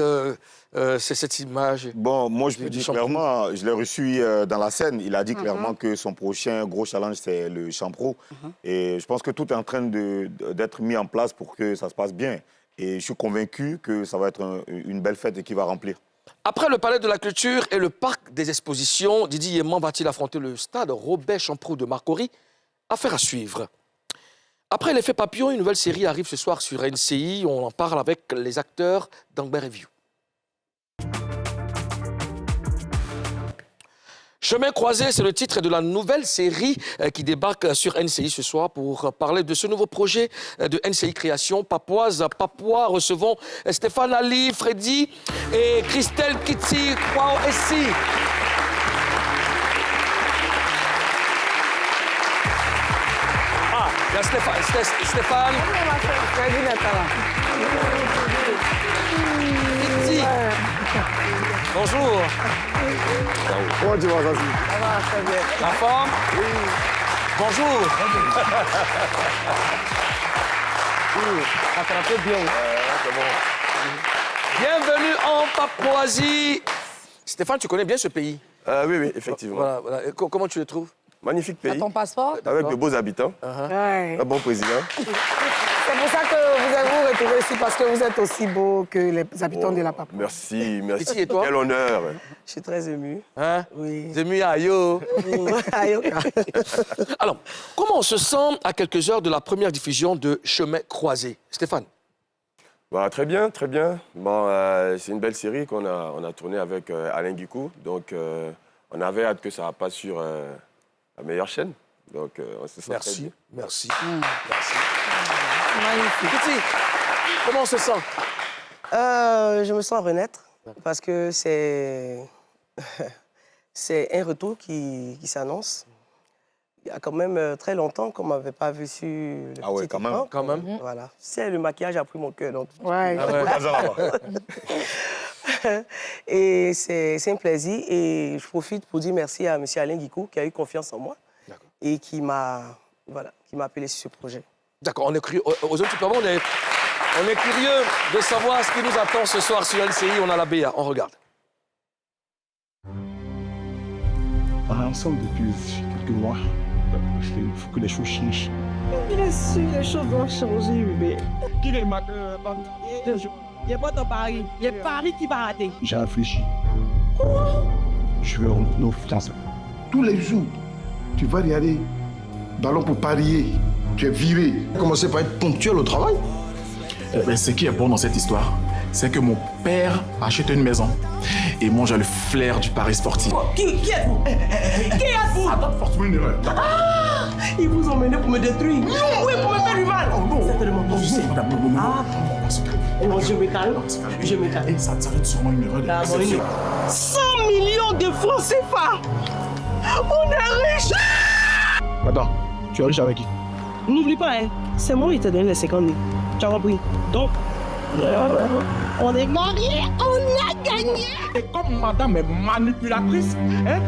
Speaker 3: cette image?
Speaker 5: Bon, moi, je peux
Speaker 3: Du
Speaker 5: dire
Speaker 3: Champroux.
Speaker 5: clairement, je l'ai reçu dans la scène. Il a dit clairement que son prochain gros challenge, c'est le Champroux. Et je pense que tout est en train d'être mis en place pour que ça se passe bien. Et je suis convaincu que ça va être une belle fête et qu'il va remplir.
Speaker 3: Après le Palais de la Culture et le Parc des Expositions, Didier Yéman va-t-il affronter le stade Robert Champroux de Marcory? Affaire à suivre. Après l'effet papillon, une nouvelle série arrive ce soir sur NCI. On en parle avec les acteurs d'Angber Review. Chemin croisé, c'est le titre de la nouvelle série qui débarque sur NCI ce soir pour parler de ce nouveau projet de NCI Création. Papoise, Papois, recevons Stéphane Ali, Freddy et Christelle Kitty Kwao Essi. Ah, il y a Stéphane. Kitty. Bonjour.
Speaker 5: Comment tu vas, Zazie?
Speaker 4: Ça va, très bien.
Speaker 3: La forme? Oui. Bonjour.
Speaker 4: Attrapez bien.
Speaker 3: Bienvenue en Papouasie. Stéphane, tu connais bien ce pays?
Speaker 8: Oui, effectivement.
Speaker 3: Voilà. Et comment tu le trouves?
Speaker 8: Magnifique
Speaker 6: T'as
Speaker 8: pays,
Speaker 6: ton passeport?
Speaker 8: avec de beaux habitants,
Speaker 4: Ouais.
Speaker 8: un bon président.
Speaker 4: C'est pour ça que vous retrouvez ici, parce que vous êtes aussi beau que les habitants de la Papouasie.
Speaker 8: Merci, merci.
Speaker 3: Kitty, et toi?
Speaker 8: Quel honneur.
Speaker 9: Je suis très émue.
Speaker 3: Hein?
Speaker 9: Oui.
Speaker 3: Zemi Ayo.
Speaker 9: Ayoka.
Speaker 3: Alors, comment on se sent à quelques heures de la première diffusion de Chemin croisé? Stéphane?
Speaker 8: Bah, très bien, très bien. Bon, c'est une belle série qu'on a tournée avec Alain Guicou. Donc, on avait hâte que ça passe sur la meilleure chaîne. Donc, on se sent très bien.
Speaker 3: Merci. Merci. Magnifique. Kitty, comment on se sent?
Speaker 9: Je me sens renaître parce que c'est un retour qui s'annonce. Il y a quand même très longtemps qu'on ne m'avait pas vu sur le
Speaker 5: Ah ouais,
Speaker 9: petit
Speaker 5: quand
Speaker 9: écran.
Speaker 5: même.
Speaker 3: Quand même.
Speaker 9: Voilà. C'est le maquillage a pris mon cœur. Donc...
Speaker 4: Ouais.
Speaker 9: Et c'est un plaisir. Et je profite pour dire merci à M. Alain Guicou qui a eu confiance en moi et qui m'a appelé sur ce projet.
Speaker 3: D'accord, on est curieux. Aux autres, on est curieux de savoir ce qui nous attend ce soir sur LCI. On a la BA, on regarde.
Speaker 10: On est ensemble depuis quelques mois. Il faut que les choses changent.
Speaker 11: Bien sûr, les choses doivent changer, bébé. Qui est ma Il n'y a pas ton pari. Il y a Paris qui va rater.
Speaker 10: J'ai réfléchi. Je vais rompre nos fiançailles.
Speaker 12: Tous les jours, tu vas y aller. Ballon pour parier. Tu es viré.
Speaker 13: Commencez par être ponctuel au travail.
Speaker 10: Ce qui est bon dans cette histoire, c'est que mon père achète une maison. Et moi, j'ai le flair du pari sportif.
Speaker 11: Qui êtes-vous? Qui êtes-vous?
Speaker 10: Attends, forcément une erreur.
Speaker 11: Ah! Ils vous ont mené pour me détruire. Non, oui, pour me faire du mal.
Speaker 10: Oh non.
Speaker 11: Certainement pas, je sais.
Speaker 10: Madame, non.
Speaker 11: Ah, non, je me calme. Je me calme.
Speaker 10: Et ça va être sûrement une erreur de perception.
Speaker 11: 100 millions de francs CFA. On est riche.
Speaker 10: Attends, tu es riche avec qui?
Speaker 11: N'oublie pas, hein, c'est moi qui t'ai donné les 50 000. Tu as compris? Donc, on est mariés, on a gagné.
Speaker 10: Et comme madame est manipulatrice,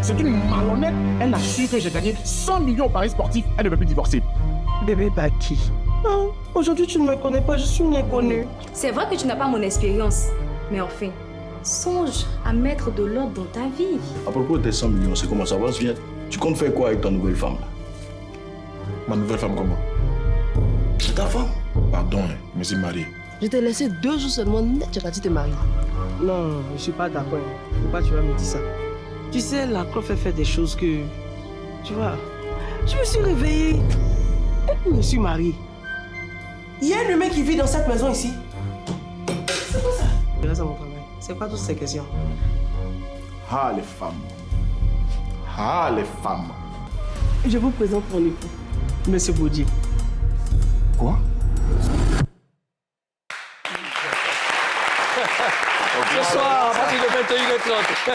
Speaker 10: c'est une malhonnête, elle a su que j'ai gagné 100 millions au paris sportif, elle ne veut plus divorcer.
Speaker 11: Bébé Baki. Non, aujourd'hui tu ne me connais pas, je suis une inconnue.
Speaker 14: C'est vrai que tu n'as pas mon expérience, mais enfin, songe à mettre de l'ordre dans ta vie.
Speaker 13: À propos de tes 100 millions, c'est comment ça va, Viens. Tu comptes faire quoi avec ta nouvelle femme là?
Speaker 10: Ma nouvelle femme comment?
Speaker 13: C'est ta femme?
Speaker 10: Pardon, mais c'est marié.
Speaker 11: Je t'ai laissé 2 jours seulement net, tu as dit te marier. Non, je suis pas d'accord. Pourquoi tu vas me dire ça? Tu sais, la prof fait des choses que... Tu vois, je me suis réveillée et puis je me suis mariée. Il y a un humain qui vit dans cette maison ici. C'est quoi ça? Je reste à mon travail. C'est pas toutes ces questions.
Speaker 10: Ah, les femmes. Ah, les femmes.
Speaker 11: Je vous présente mon époux, Monsieur Baudier.
Speaker 10: Quoi?
Speaker 3: Ce soir, à partir de 21h30.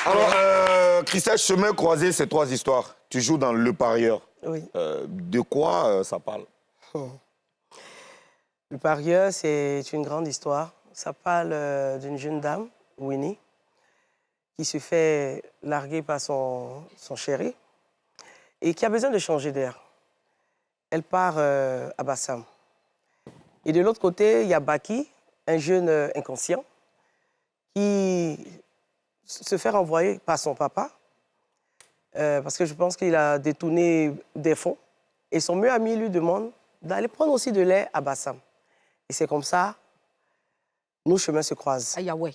Speaker 5: Alors, Christelle, Chemin croisé, c'est 3 histoires. Tu joues dans Le Parieur.
Speaker 9: Oui.
Speaker 5: De quoi ça parle?
Speaker 9: Le Parieur, c'est une grande histoire. Ça parle d'une jeune dame, Winnie, qui se fait larguer par son chéri et qui a besoin de changer d'air. Elle part à Bassam. Et de l'autre côté, il y a Baki, un jeune inconscient, qui se fait renvoyer par son papa, parce que je pense qu'il a détourné des fonds. Et son meilleur ami lui demande d'aller prendre aussi de lait à Bassam. Et c'est comme ça, nos chemins se croisent.
Speaker 6: Aïe, ouais.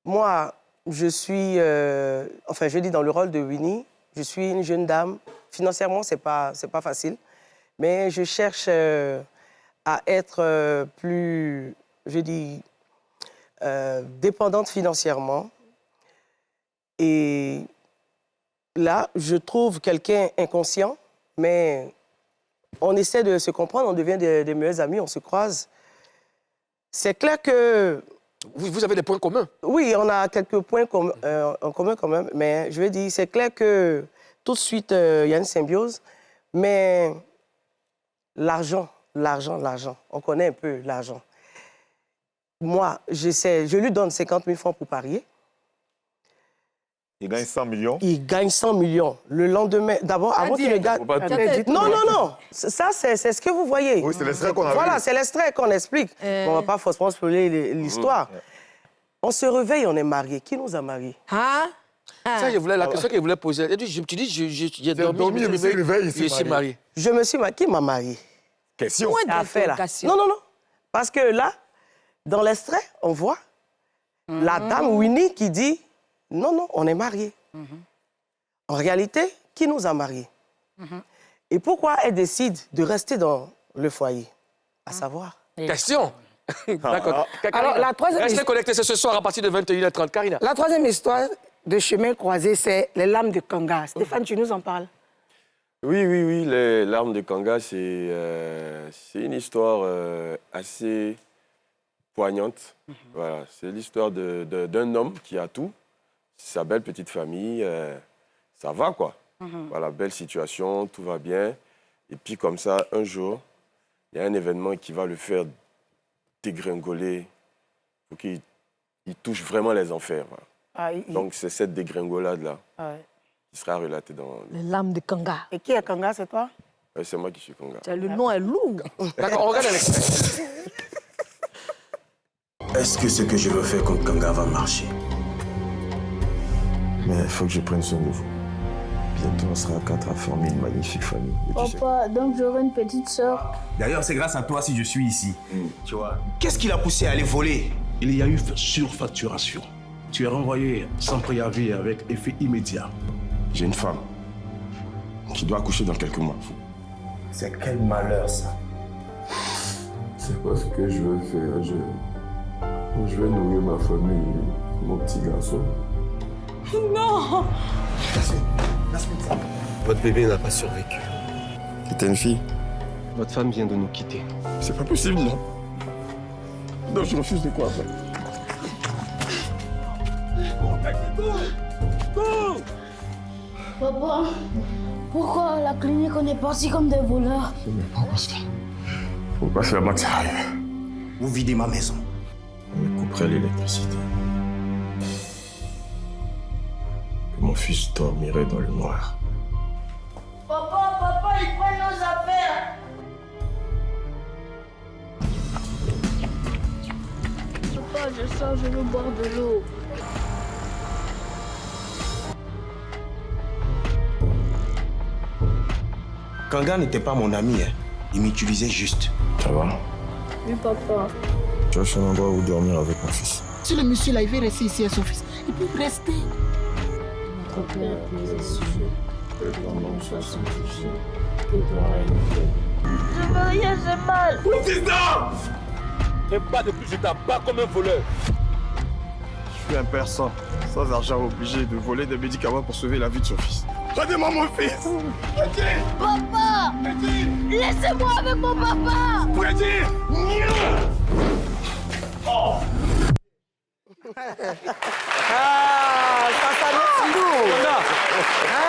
Speaker 9: Moi, je suis, enfin, je dis dans le rôle de Winnie, je suis une jeune dame. Financièrement, c'est pas facile, mais je cherche à être plus, je dis, dépendante financièrement. Et là, je trouve quelqu'un inconscient, mais on essaie de se comprendre, on devient des meilleurs amis, on se croise. C'est clair que...
Speaker 3: Vous avez des points communs?
Speaker 9: Oui, on a quelques points en commun quand même, mais je veux dire, c'est clair que tout de suite, il y a une symbiose, mais l'argent, on connaît un peu l'argent. Moi, je lui donne 50 000 francs pour parier.
Speaker 5: Il gagne 100 millions.
Speaker 9: Il gagne 100 millions. Le lendemain, d'abord, avant qu'il le gagne... Non, non, non. Ça, c'est ce que vous voyez.
Speaker 5: Oui, c'est l'extrait qu'on a vu.
Speaker 9: Voilà, c'est l'extrait qu'on explique. On ne va pas forcément spoiler l'histoire. On se réveille, on est mariés. Qui nous a mariés?
Speaker 3: Ça, la question que je voulais poser. Tu dis, j'ai dormi, je me suis réveillé, je suis marié.
Speaker 9: Je me suis marié. Qui m'a marié?
Speaker 5: Question.
Speaker 9: Non, non, non. Parce que là, dans l'extrait, on voit la dame Winnie qui dit... Non, non, on est mariés. En réalité, qui nous a mariés? Et pourquoi elle décide de rester dans le foyer? À savoir.
Speaker 3: Question. D'accord.
Speaker 4: Alors, la troisième...
Speaker 3: Restez connectés ce soir à partir de 21h30. Karina.
Speaker 4: La troisième histoire de chemin croisé, c'est les larmes de Kanga. Stéphane, tu nous en parles?
Speaker 8: Oui, oui, oui. Les larmes de Kanga, c'est une histoire assez poignante. Voilà. C'est l'histoire d'un homme qui a tout. Sa belle petite famille, ça va, quoi. Voilà, belle situation, tout va bien. Et puis, comme ça, un jour, il y a un événement qui va le faire dégringoler pour qu'il touche vraiment les enfers. Voilà. Donc, c'est cette dégringolade-là qui sera relatée dans...
Speaker 6: Les larmes de Kanga.
Speaker 4: Et qui est Kanga, c'est toi?
Speaker 8: C'est moi qui suis Kanga.
Speaker 6: Le nom est lourd.
Speaker 3: D'accord, on regarde l'extrait.
Speaker 1: Est-ce que ce que je veux faire contre Kanga va marcher?
Speaker 13: Mais il faut que je prenne soin de vous. Bientôt, on sera 4 à former une magnifique famille.
Speaker 15: Papa, donc j'aurai une petite sœur.
Speaker 1: D'ailleurs, c'est grâce à toi si je suis ici. Tu vois. Qu'est-ce qui l'a poussé à aller voler?
Speaker 13: Il y a eu surfacturation. Tu es renvoyé sans préavis avec effet immédiat.
Speaker 1: J'ai une femme qui doit accoucher dans quelques mois. C'est quel malheur, ça?
Speaker 13: C'est pas ce que je veux faire. Je vais nourrir ma famille, mon petit garçon.
Speaker 15: Non!
Speaker 1: Votre bébé n'a pas survécu.
Speaker 13: C'était une fille.
Speaker 1: Votre femme vient de nous quitter.
Speaker 13: C'est pas possible, non? Non, je refuse de croire.
Speaker 15: Papa, pourquoi à la clinique on est parti comme des voleurs?
Speaker 13: Je ne pas ça. Faut pas faire matériel.
Speaker 1: Vous videz ma maison.
Speaker 13: On me couperait l'électricité. Mon fils dormirait dans le noir.
Speaker 15: Papa, ils prennent nos affaires. Papa, je sens, je veux boire de l'eau.
Speaker 1: Kanga n'était pas mon ami, hein. Il m'utilisait juste.
Speaker 13: Ça va?
Speaker 15: Oui, papa.
Speaker 13: Tu cherches un endroit où dormir avec mon fils.
Speaker 16: Si le monsieur là, il veut rester ici à son fils, il peut rester.
Speaker 15: Notre Père qui es aux cieux, que ton nom soit sanctifié, que ton règne vienne. Je veux rien, j'ai mal.
Speaker 3: Profite-en! Ne pas de plus, je t'abats comme un voleur.
Speaker 13: Je suis un père sans argent, obligé de voler des médicaments pour sauver la vie de son fils. Rendez-moi mon fils!
Speaker 15: Papa! Laissez-moi avec mon papa!
Speaker 13: Freddy!
Speaker 3: Oh!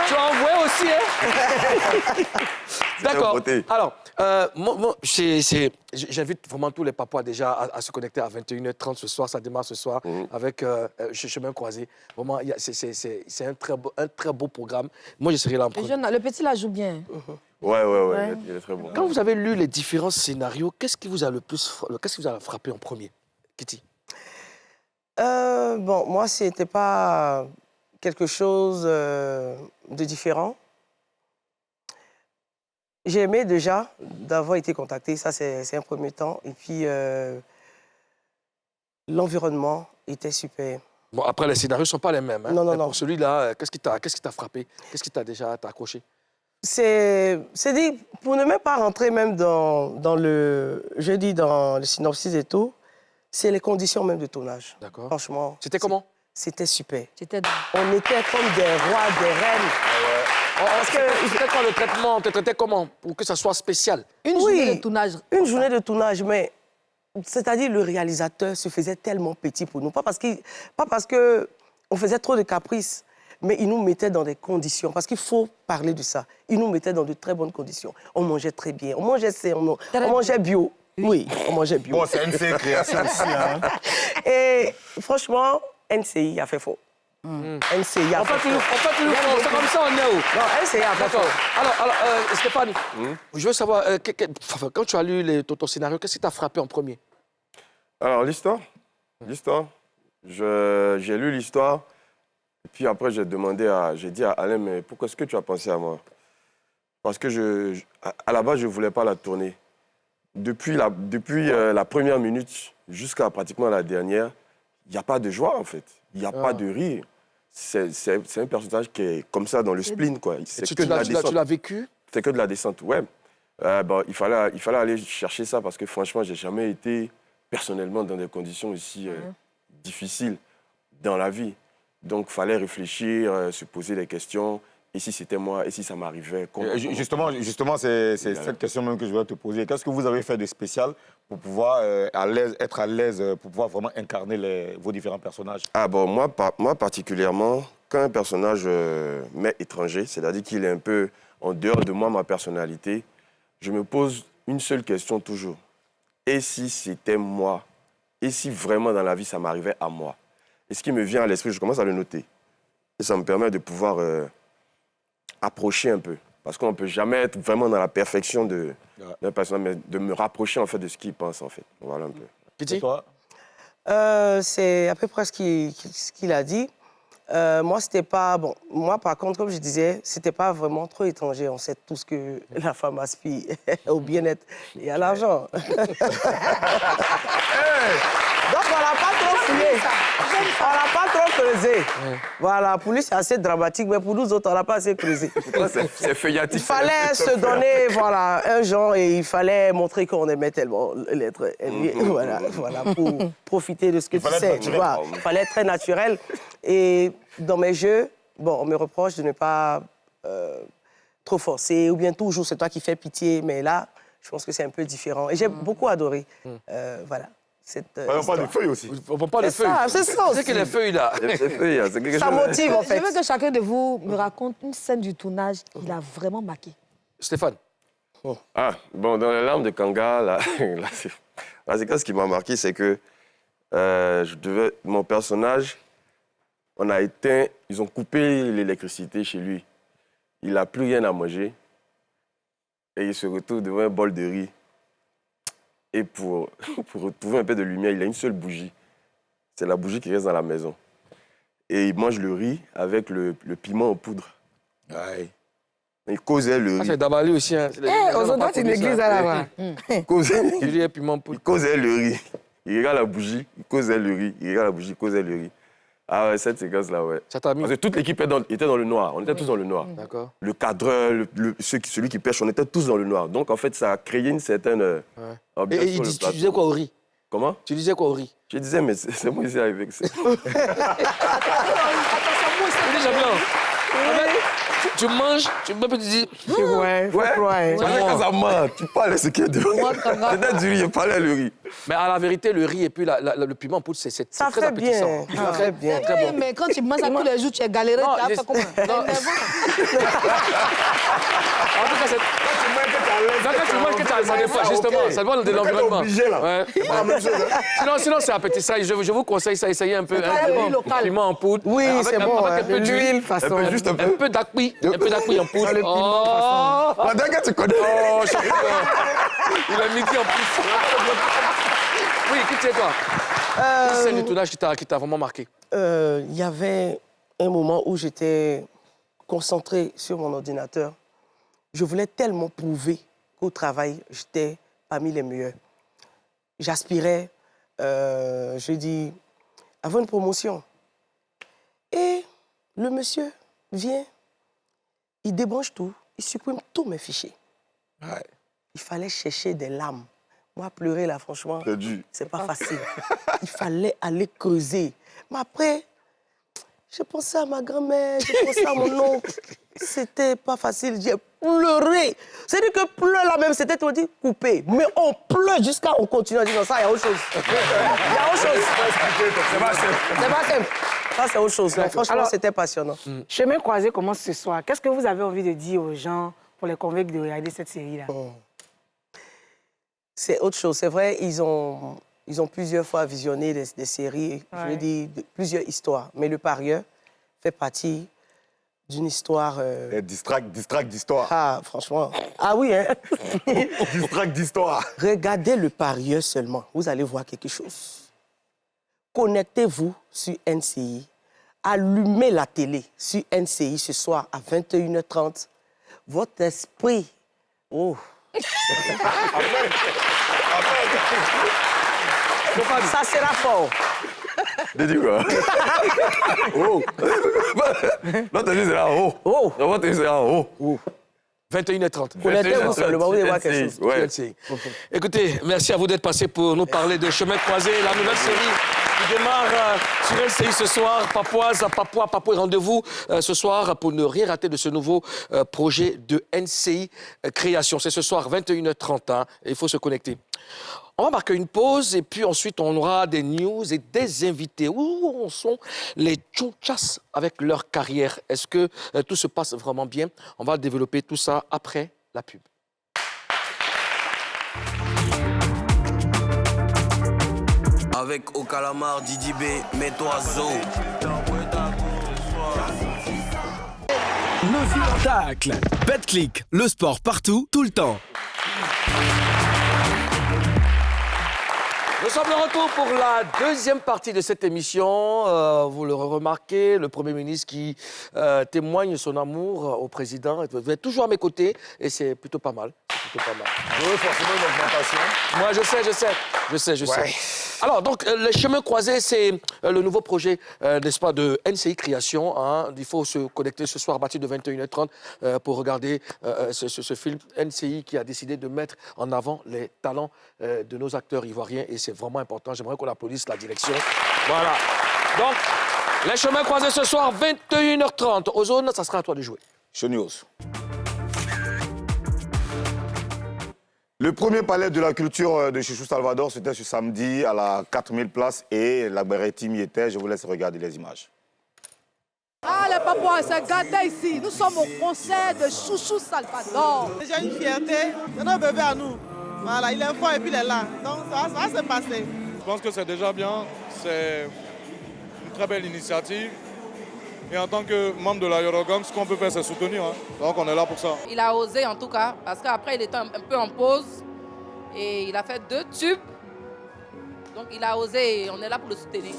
Speaker 3: Tu as envoyé aussi, hein? D'accord. Alors, j'invite vraiment tous les papois déjà à se connecter à 21h30 ce soir. Ça démarre ce soir avec Chemin Croisé. Vraiment, c'est un très beau programme. Moi, je serai là en premier.
Speaker 6: Le petit la joue bien.
Speaker 8: Ouais, il est très bon.
Speaker 3: Quand vous avez lu les différents scénarios, qu'est-ce qui vous a frappé en premier, Kitty?
Speaker 9: Bon, moi, c'était pas quelque chose de différent. J'ai aimé déjà d'avoir été contactée, ça c'est un premier temps. Et puis, l'environnement, était super.
Speaker 3: Bon, après, les scénarios ne sont pas les mêmes. Hein.
Speaker 9: Non, non,
Speaker 3: Mais
Speaker 9: non.
Speaker 3: Pour celui-là, qu'est-ce qui t'a frappé? Qu'est-ce qui t'a déjà accroché?
Speaker 9: C'est dit, pour ne même pas rentrer même dans le synopsis et tout, c'est les conditions même de tournage.
Speaker 3: D'accord.
Speaker 9: Franchement.
Speaker 3: C'était comment?
Speaker 9: C'était super.
Speaker 6: C'était...
Speaker 9: On était comme des rois, des reines.
Speaker 3: C'était quoi le traitement? On te traitait comment? Pour que ça soit spécial?
Speaker 6: Une journée de tournage.
Speaker 9: Une journée de tournage, mais c'est-à-dire le réalisateur se faisait tellement petit pour nous. Pas parce qu'on faisait trop de caprices, mais il nous mettait dans des conditions. Parce qu'il faut parler de ça. Il nous mettait dans de très bonnes conditions. On mangeait très bien. On mangeait sain, on mangeait bio. Oui, on mangeait bio.
Speaker 5: Bon, c'est NCI Création aussi. Hein.
Speaker 9: Et franchement, NCI a fait faux. NCI a fait faux.
Speaker 3: On fait toujours faux. C'est comme ça, on est où?
Speaker 9: Non, NCI a fait faux.
Speaker 3: Alors, Stéphane, je veux savoir, quand tu as lu ton scénario, qu'est-ce qui t'a frappé en premier?
Speaker 8: Alors, l'histoire. J'ai lu l'histoire. Et puis après, j'ai dit à Alain, mais pourquoi est-ce que tu as pensé à moi? Parce que à la base, je ne voulais pas la tourner. Depuis la première minute jusqu'à pratiquement la dernière, il n'y a pas de joie, en fait. Il n'y a pas de rire. C'est un personnage qui est comme ça dans le spleen, quoi.
Speaker 3: Tu l'as vécu?
Speaker 8: C'est que de la descente, ouais. Il fallait aller chercher ça parce que franchement, je n'ai jamais été personnellement dans des conditions aussi difficiles dans la vie. Donc, il fallait réfléchir, se poser des questions. Et si c'était moi, et si ça m'arrivait?
Speaker 5: Justement, c'est cette question même que je voulais te poser. Qu'est-ce que vous avez fait de spécial pour pouvoir être à l'aise, pour pouvoir vraiment incarner vos différents personnages?
Speaker 8: Ah bon, moi particulièrement, quand un personnage m'est étranger, c'est-à-dire qu'il est un peu en dehors de moi, ma personnalité, je me pose une seule question toujours. Et si c'était moi? Et si vraiment dans la vie, ça m'arrivait à moi? Et ce qui me vient à l'esprit, je commence à le noter. Et ça me permet de pouvoir approcher un peu. Parce qu'on ne peut jamais être vraiment dans la perfection d'un personnage, mais de me rapprocher en fait de ce qu'il pense en fait. Voilà un peu.
Speaker 3: Kitty?
Speaker 9: C'est à peu près ce qu'il a dit. Moi, c'était pas... Bon, moi, par contre, comme je disais, c'était pas vraiment trop étranger. On sait tous que la femme aspire au bien-être et à l'argent. Donc, on n'a pas trop fouillé. On n'a pas trop creusé. Voilà, pour lui, c'est assez dramatique, mais pour nous autres, on n'a pas assez creusé.
Speaker 8: C'est feuillatif.
Speaker 9: Il fallait se donner un genre et il fallait montrer qu'on aimait tellement l'être. Voilà, pour profiter de ce que tu sais. Tu vois, il fallait être très naturel. Et dans mes jeux, bon, on me reproche de ne pas trop forcer, ou bien toujours c'est toi qui fais pitié, mais là, je pense que c'est un peu différent. Et j'ai beaucoup adoré. Voilà.
Speaker 5: On parle des feuilles aussi.
Speaker 3: On parle pas des feuilles.
Speaker 9: C'est ça aussi.
Speaker 3: C'est que les feuilles, là.
Speaker 9: Ça motive, en fait.
Speaker 6: Je veux que chacun de vous me raconte une scène du tournage qui l'a vraiment marqué.
Speaker 3: Stéphane.
Speaker 8: Ah, bon, dans les larmes de Kanga, là c'est ce qui m'a marqué, c'est que mon personnage, ils ont coupé l'électricité chez lui. Il n'a plus rien à manger. Et il se retrouve devant un bol de riz. Et pour retrouver un peu de lumière, il a une seule bougie. C'est la bougie qui reste dans la maison. Et il mange le riz avec le piment en poudre. Ouais. Il causait le riz.
Speaker 3: Ah, c'est Dabali aussi. Hein.
Speaker 9: Aujourd'hui, c'est une église à la main.
Speaker 8: Il causait
Speaker 3: le
Speaker 8: riz. Il regarde la bougie, il causait le riz. Il regarde la bougie, il causait le riz. Ah ouais, cette séquence-là, ouais.
Speaker 3: Ça t'a mis...
Speaker 8: Parce que toute l'équipe était dans le noir. On était tous dans le noir.
Speaker 3: D'accord.
Speaker 8: Le cadreur, celui qui pêche, on était tous dans le noir. Donc, en fait, ça a créé une certaine ambiance.
Speaker 3: Et tu disais quoi au riz?
Speaker 8: Comment?
Speaker 3: Tu disais quoi au riz?
Speaker 8: Je disais, mais c'est moi qui suis arrivé avec ça.
Speaker 3: Tu manges, tu peux te dire...
Speaker 9: Ouais,
Speaker 8: quand ça mange, tu parles ce qu'il y a dedans. C'était du riz, je parlais le riz.
Speaker 3: Mais à la vérité, le riz et puis le piment en poudre, c'est très appétissant.
Speaker 9: Ça fait bien.
Speaker 3: Très bon.
Speaker 6: Mais quand tu manges ça tous les jours, tu es galéré, tu as fait comment?
Speaker 3: En tout cas, c'est... Quand tu manges que tu as ça dépend, justement. Ça dépend de l'environnement.
Speaker 5: Obligé, là.
Speaker 3: Ouais.
Speaker 5: C'est pas la même chose.
Speaker 3: Sinon, c'est appétissant. Je vous conseille ça, essayez un peu. Un piment en poudre.
Speaker 9: Oui, c'est bon.
Speaker 3: Avec un peu
Speaker 9: d'huile, façon.
Speaker 3: Un peu d'acui. Un peu d'acui en poudre.
Speaker 9: Le piment, façon.
Speaker 5: La dingue, tu connais.
Speaker 3: Oh, je sais pas. Il a midi en plus. Oui, qui tu es toi? C'est du tournage qui t'a vraiment marqué.
Speaker 9: Il y avait un moment où j'étais concentrée sur mon ordinateur. Je voulais tellement prouver qu'au travail, j'étais parmi les meilleurs. J'aspirais, je dis, avant une promotion. Et le monsieur vient, il débranche tout, il supprime tous mes fichiers.
Speaker 3: Ouais.
Speaker 9: Il fallait chercher des larmes. Moi, pleurer, là, franchement, c'est pas facile. Il fallait aller creuser. Mais après, je pensais à ma grand-mère, je pensais à mon oncle. C'était pas facile, j'ai pleuré. C'est-à-dire que pleurer là même, c'était tout dit coupé. Mais on pleure jusqu'à on continue à dire non, ça, il y a autre chose. Il y a autre chose. C'est pas simple. C'est pas simple. Ça, c'est autre chose. Franchement, c'était passionnant.
Speaker 4: Chemin croisé commence ce soir. Qu'est-ce que vous avez envie de dire aux gens pour les convaincre de regarder cette série-là?
Speaker 9: C'est autre chose. C'est vrai, ils ont plusieurs fois visionné des séries, je veux dire, plusieurs histoires. Mais Le Parieur fait partie d'une histoire...
Speaker 5: Distract d'histoire.
Speaker 9: Ah, franchement. Ah oui, hein?
Speaker 5: Distract d'histoire.
Speaker 9: Regardez Le Parieur seulement. Vous allez voir quelque chose. Connectez-vous sur NCI. Allumez la télé sur NCI ce soir à 21h30. Votre esprit... Oh! Ça sera fort.
Speaker 8: T'as dit quoi? Oh! Non, t'as dit c'est là, oh!
Speaker 9: Oh!
Speaker 8: Non, t'as dit c'est là, oh!
Speaker 3: 21h30.
Speaker 9: Connectez-vous seulement, vous allez voir quelque chose.
Speaker 8: Ouais.
Speaker 3: Écoutez, merci à vous d'être passé pour nous parler de Chemin croisé, la nouvelle série qui démarre sur LCI ce soir. Papouas, rendez-vous ce soir pour ne rien rater de ce nouveau projet de NCI Création. C'est ce soir, 21h30. Hein, et il faut se connecter. On va marquer une pause et puis ensuite on aura des news et des invités. Où sont les tchouchas avec leur carrière? Est-ce que tout se passe vraiment bien? On va développer tout ça après la pub.
Speaker 17: Avec au calamar, Didi B, mets-toi zo.
Speaker 2: Le spectacle. BetClick, le sport partout, tout le temps.
Speaker 3: Nous sommes de retour pour la deuxième partie de cette émission. Vous le remarquez, le Premier ministre qui témoigne son amour au président. Vous êtes toujours à mes côtés et c'est plutôt pas mal.
Speaker 5: Oui, forcément une augmentation.
Speaker 3: Moi, je sais. Alors, donc, les chemins croisés, c'est le nouveau projet, n'est-ce pas, de NCI Création. Hein. Il faut se connecter ce soir à partir de 21h30 pour regarder ce film NCI qui a décidé de mettre en avant les talents de nos acteurs ivoiriens. Et c'est vraiment important. J'aimerais qu'on applaudisse la direction. Voilà. Donc, les chemins croisés ce soir, 21h30. Ozone, ça sera à toi de jouer.
Speaker 5: Chenios. Le premier palais de la culture de Chouchou Salvador, c'était ce samedi à la 4000 places et la Team y était. Je vous laisse regarder les images.
Speaker 6: Ah, les Papouas, c'est gâté ici. Nous sommes au concert de Chouchou Salvador.
Speaker 18: Déjà une fierté, c'est notre bébé à nous. Voilà, il est fort et puis il est là. Donc ça va se passer.
Speaker 19: Je pense que c'est déjà bien. C'est une très belle initiative. Et en tant que membre de la Eurogang, ce qu'on peut faire, c'est soutenir. Hein. Donc on est là pour ça.
Speaker 20: Il a osé en tout cas, parce qu'après il était un peu en pause. Et il a fait 2 tubes. Donc il a osé et on est là pour le soutenir.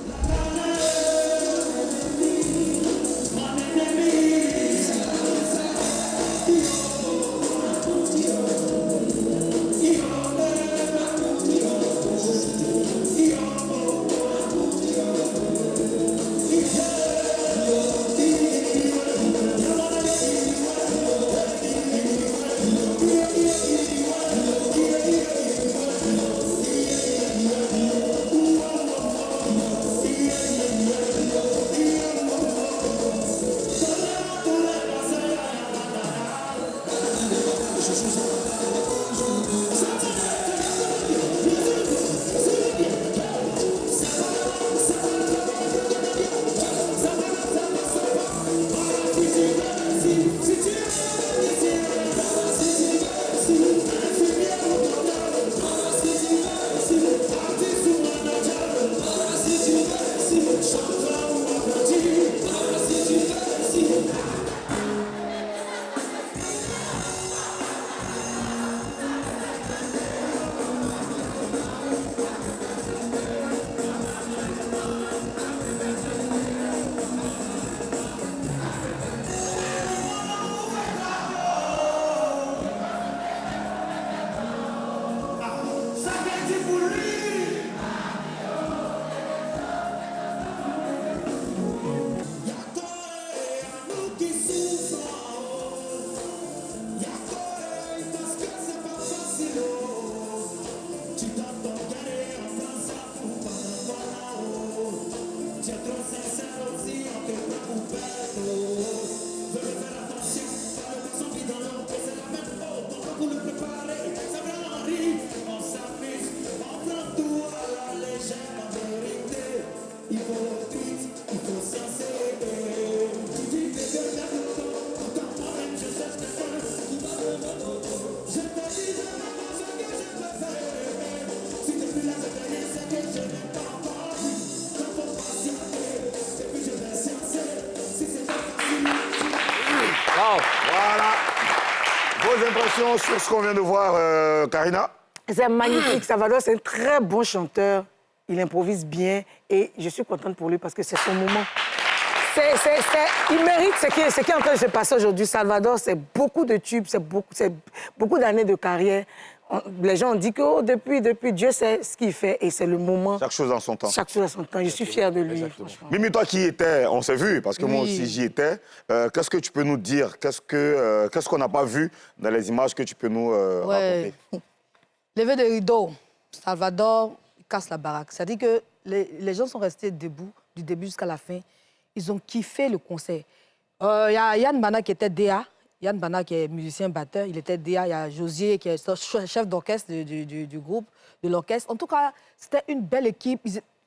Speaker 5: Voilà. Vos impressions sur ce qu'on vient de voir, Karina?
Speaker 4: C'est magnifique. Salvador, c'est un très bon chanteur. Il improvise bien et je suis contente pour lui parce que c'est son moment. Il mérite ce qui est en train de se passer aujourd'hui. Salvador, c'est beaucoup de tubes, c'est beaucoup d'années de carrière. Les gens ont dit que oh, depuis Dieu sait ce qu'il fait et c'est le moment.
Speaker 5: Chaque chose en son temps.
Speaker 4: Chaque chose en son temps. Je suis fière de lui.
Speaker 5: Mimi, toi qui y étais, on s'est vu, parce que moi aussi j'y étais. Qu'est-ce que tu peux nous dire? Qu'est-ce qu'on n'a pas vu dans les images que tu peux nous raconter?
Speaker 6: Lever de rideau, Salvador casse la baraque. C'est-à-dire que les gens sont restés debout du début jusqu'à la fin. Ils ont kiffé le concert. Il y a Yann Bana qui était DA. Yann Bana qui est musicien-batteur, il était DA. Il y a Josier qui est chef d'orchestre du groupe, de l'orchestre. En tout cas, c'était une belle équipe.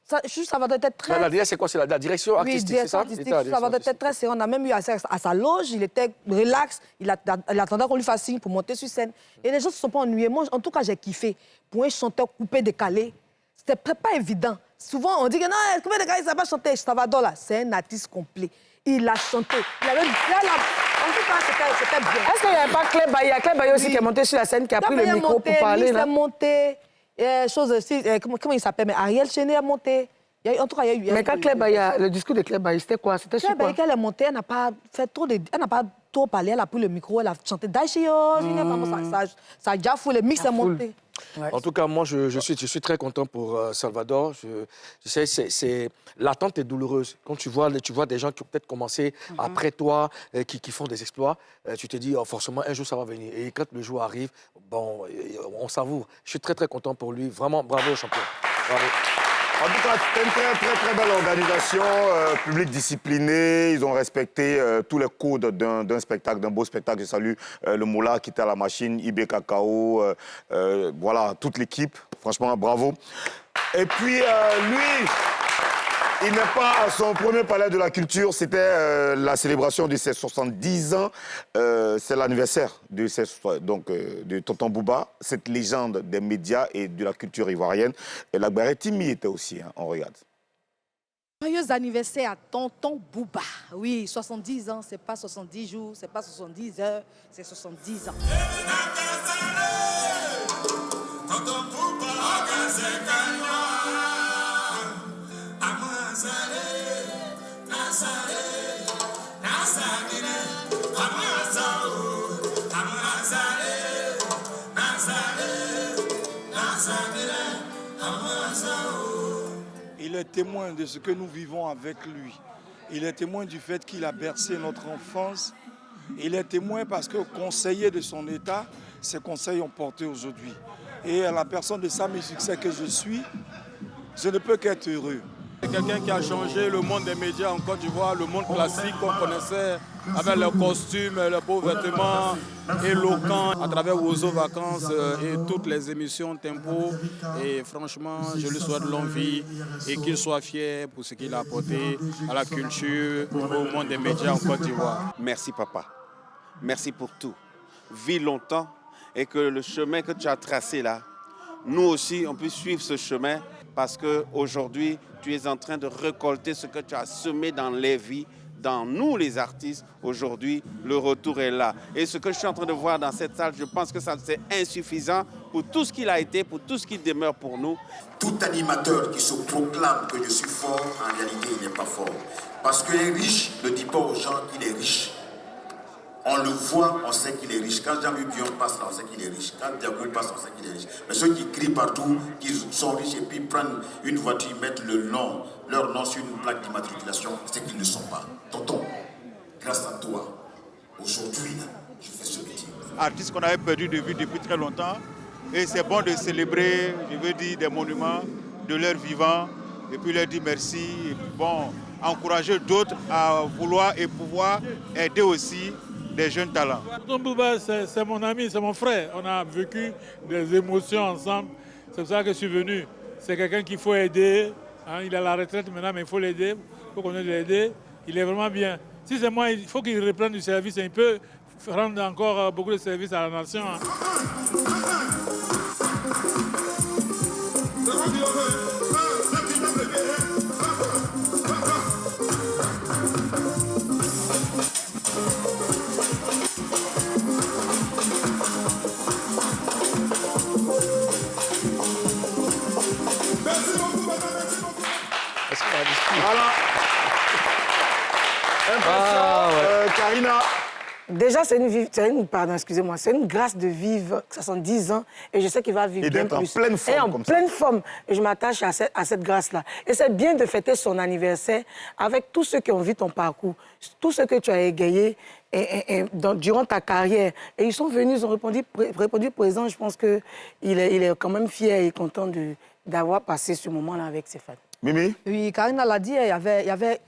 Speaker 6: Salvador était très...
Speaker 3: La DA, c'est quoi? C'est la direction artistique, c'est ça?
Speaker 6: Salvador était très sérieux. On a même eu accès à sa loge. Il était relax. Il attendait qu'on lui fasse signe pour monter sur scène. Et les gens ne se sont pas ennuyés. Moi, en tout cas, j'ai kiffé. Pour un chanteur coupé, décalé, c'était pas évident. Souvent, on dit que non, coupé, décalé, ça va pas chanter. Salvador, là, c'est un artiste complet. Il a chanté. En tout cas, c'était bien.
Speaker 4: Est-ce qu'il n'y avait pas Claire Baye? Claire Baye aussi qui est montée sur la scène, qui a pris le micro pour parler.
Speaker 6: Il a monté. Comment il s'appelle? Mais Ariel Chéné a monté. En tout cas, il y a eu...
Speaker 4: Mais quand Claire Baye, le discours de Claire Baye, c'était quoi? C'était sur quoi?
Speaker 6: Claire Baye, quand elle est montée, elle n'a pas trop parlé. Elle a pris le micro, elle a chanté Daishio. Ça a déjà fou, le mix est monté.
Speaker 3: Ouais. En tout cas, moi, je suis très content pour Salvador. Je sais, l'attente est douloureuse. Quand tu vois des gens qui ont peut-être commencé après toi, qui font des exploits, tu te dis, oh, forcément, un jour, ça va venir. Et quand le jour arrive, bon, on savoure. Je suis très, très content pour lui. Vraiment, bravo, champion. Bravo.
Speaker 5: En tout cas, c'était une très belle organisation, public discipliné. Ils ont respecté tous les codes d'un spectacle, d'un beau spectacle. Je salue le Moula qui était à la machine, IB Cacao, voilà, toute l'équipe. Franchement, bravo. Et puis, lui, il n'est pas à son premier palais de la culture. C'était la célébration de ses 70 ans. C'est l'anniversaire de Tonton Bouba, cette légende des médias et de la culture ivoirienne. Et la Timi était aussi, hein, on regarde.
Speaker 6: Joyeux anniversaire à Tonton Bouba. Oui, 70 ans, c'est pas 70 jours, c'est pas 70 heures, c'est 70 ans.
Speaker 21: Il est témoin de ce que nous vivons avec lui. Il est témoin du fait qu'il a bercé notre enfance. Il est témoin parce que conseiller de son État, ses conseils ont porté aujourd'hui. Et à la personne de Samy Succès que je suis, je ne peux qu'être heureux. C'est quelqu'un qui a changé le monde des médias en Côte d'Ivoire, le monde classique qu'on connaissait avec leurs costumes, les beaux vêtements éloquents à travers Ozo Vacances et toutes les émissions Tempo. Et franchement, je lui souhaite longue vie et qu'il soit fier pour ce qu'il a apporté à la culture, au monde des médias en Côte d'Ivoire.
Speaker 22: Merci papa, merci pour tout. Vis longtemps et que le chemin que tu as tracé là, nous aussi, on puisse suivre ce chemin parce qu'aujourd'hui, tu es en train de récolter ce que tu as semé dans les vies, dans nous les artistes. Aujourd'hui, le retour est là. Et ce que je suis en train de voir dans cette salle, je pense que ça c'est insuffisant pour tout ce qu'il a été, pour tout ce qui demeure pour nous.
Speaker 23: Tout animateur qui se proclame que je suis fort, en réalité, il n'est pas fort. Parce qu'un riche ne dit pas aux gens qu'il est riche. On le voit, on sait qu'il est riche. Quand Jean-Louis Bion passe là, on sait qu'il est riche. Quand Diago passe, on sait qu'il est riche. Mais ceux qui crient partout, qui sont riches et puis prennent une voiture, mettent leur nom sur une plaque d'immatriculation, c'est qu'ils ne sont pas. Tonton, grâce à toi, aujourd'hui, je fais ce métier.
Speaker 21: Artistes qu'on avait perdu de vue depuis très longtemps. Et c'est bon de célébrer, je veux dire, des monuments de leur vivant. Et puis leur dire merci. Et puis bon,
Speaker 22: encourager d'autres à vouloir et pouvoir aider aussi des jeunes talents.
Speaker 7: Tonton Bouba, c'est mon ami, c'est mon frère. On a vécu des émotions ensemble. C'est pour ça que je suis venu. C'est quelqu'un qu'il faut aider. Hein, il est à la retraite maintenant, mais il faut l'aider. Il faut qu'on aide l'aider. Il est vraiment bien. Si c'est moi, il faut qu'il reprenne du service un peu, rendre encore beaucoup de services à la nation. Hein.
Speaker 5: Voilà. Karina.
Speaker 4: Déjà, c'est une grâce de vivre 70 ans et je sais qu'il va vivre
Speaker 5: et
Speaker 4: bien
Speaker 5: d'être
Speaker 4: plus.
Speaker 5: en pleine forme.
Speaker 4: Et en
Speaker 5: comme
Speaker 4: pleine
Speaker 5: ça.
Speaker 4: forme. Et je m'attache à cette grâce-là. Et c'est bien de fêter son anniversaire avec tous ceux qui ont vu ton parcours, tous ceux que tu as égayés durant ta carrière. Et ils sont venus, ils ont répondu présent. Je pense qu'il est quand même fier et content d'avoir passé ce moment-là avec ses fans.
Speaker 5: Mimi?
Speaker 6: Oui, Karina l'a dit, il y avait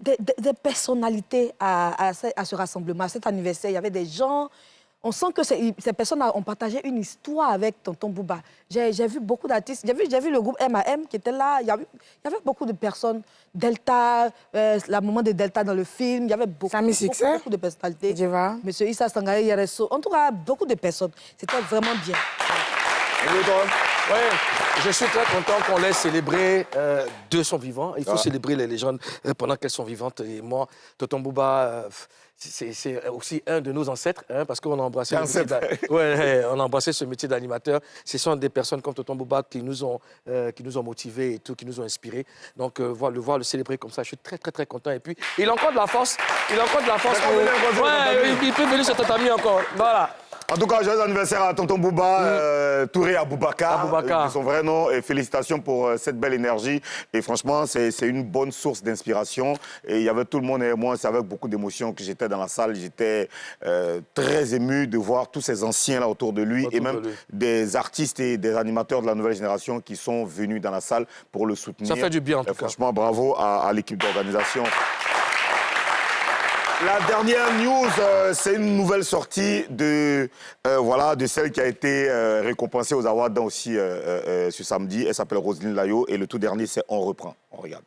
Speaker 6: des personnalités à ce rassemblement, à cet anniversaire. Il y avait des gens... On sent que ces personnes ont partagé une histoire avec Tonton Bouba. J'ai vu beaucoup d'artistes. J'ai vu le groupe M.A.M. qui était là. Il y avait beaucoup de personnes. Delta, la maman de Delta dans le film. Il y avait beaucoup de personnalités. Monsieur Issa Sangaye, Yereso. En tout cas, beaucoup de personnes. C'était vraiment bien.
Speaker 3: Oui, je suis très content qu'on l'ait célébré de son vivant. Il faut célébrer les légendes pendant qu'elles sont vivantes. Et moi, Tonton Bouba, c'est aussi un de nos ancêtres, hein, parce qu'on a embrassé on a embrassé ce métier d'animateur. Ce sont des personnes comme Tonton Bouba qui nous ont motivés et tout, qui nous ont inspirés. Donc, le célébrer comme ça, je suis très, très, très content. Et puis, il a encore de la force. Il peut venir sur tatami encore. Voilà.
Speaker 5: En tout cas, joyeux anniversaire à Tonton Bouba, Touré Aboubakar, son vrai nom. Et félicitations pour cette belle énergie. Et franchement, c'est une bonne source d'inspiration. Et il y avait tout le monde et moi, c'est avec beaucoup d'émotion que j'étais dans la salle. J'étais très ému de voir tous ces anciens là autour de lui et même des artistes et des animateurs de la nouvelle génération qui sont venus dans la salle pour le soutenir.
Speaker 3: Ça fait du bien en tout cas.
Speaker 5: Franchement, bravo à l'équipe d'organisation. La dernière news, c'est une nouvelle sortie de celle qui a été récompensée aux awards aussi ce samedi. Elle s'appelle Roselyne Layo et le tout dernier, c'est On reprend. On regarde.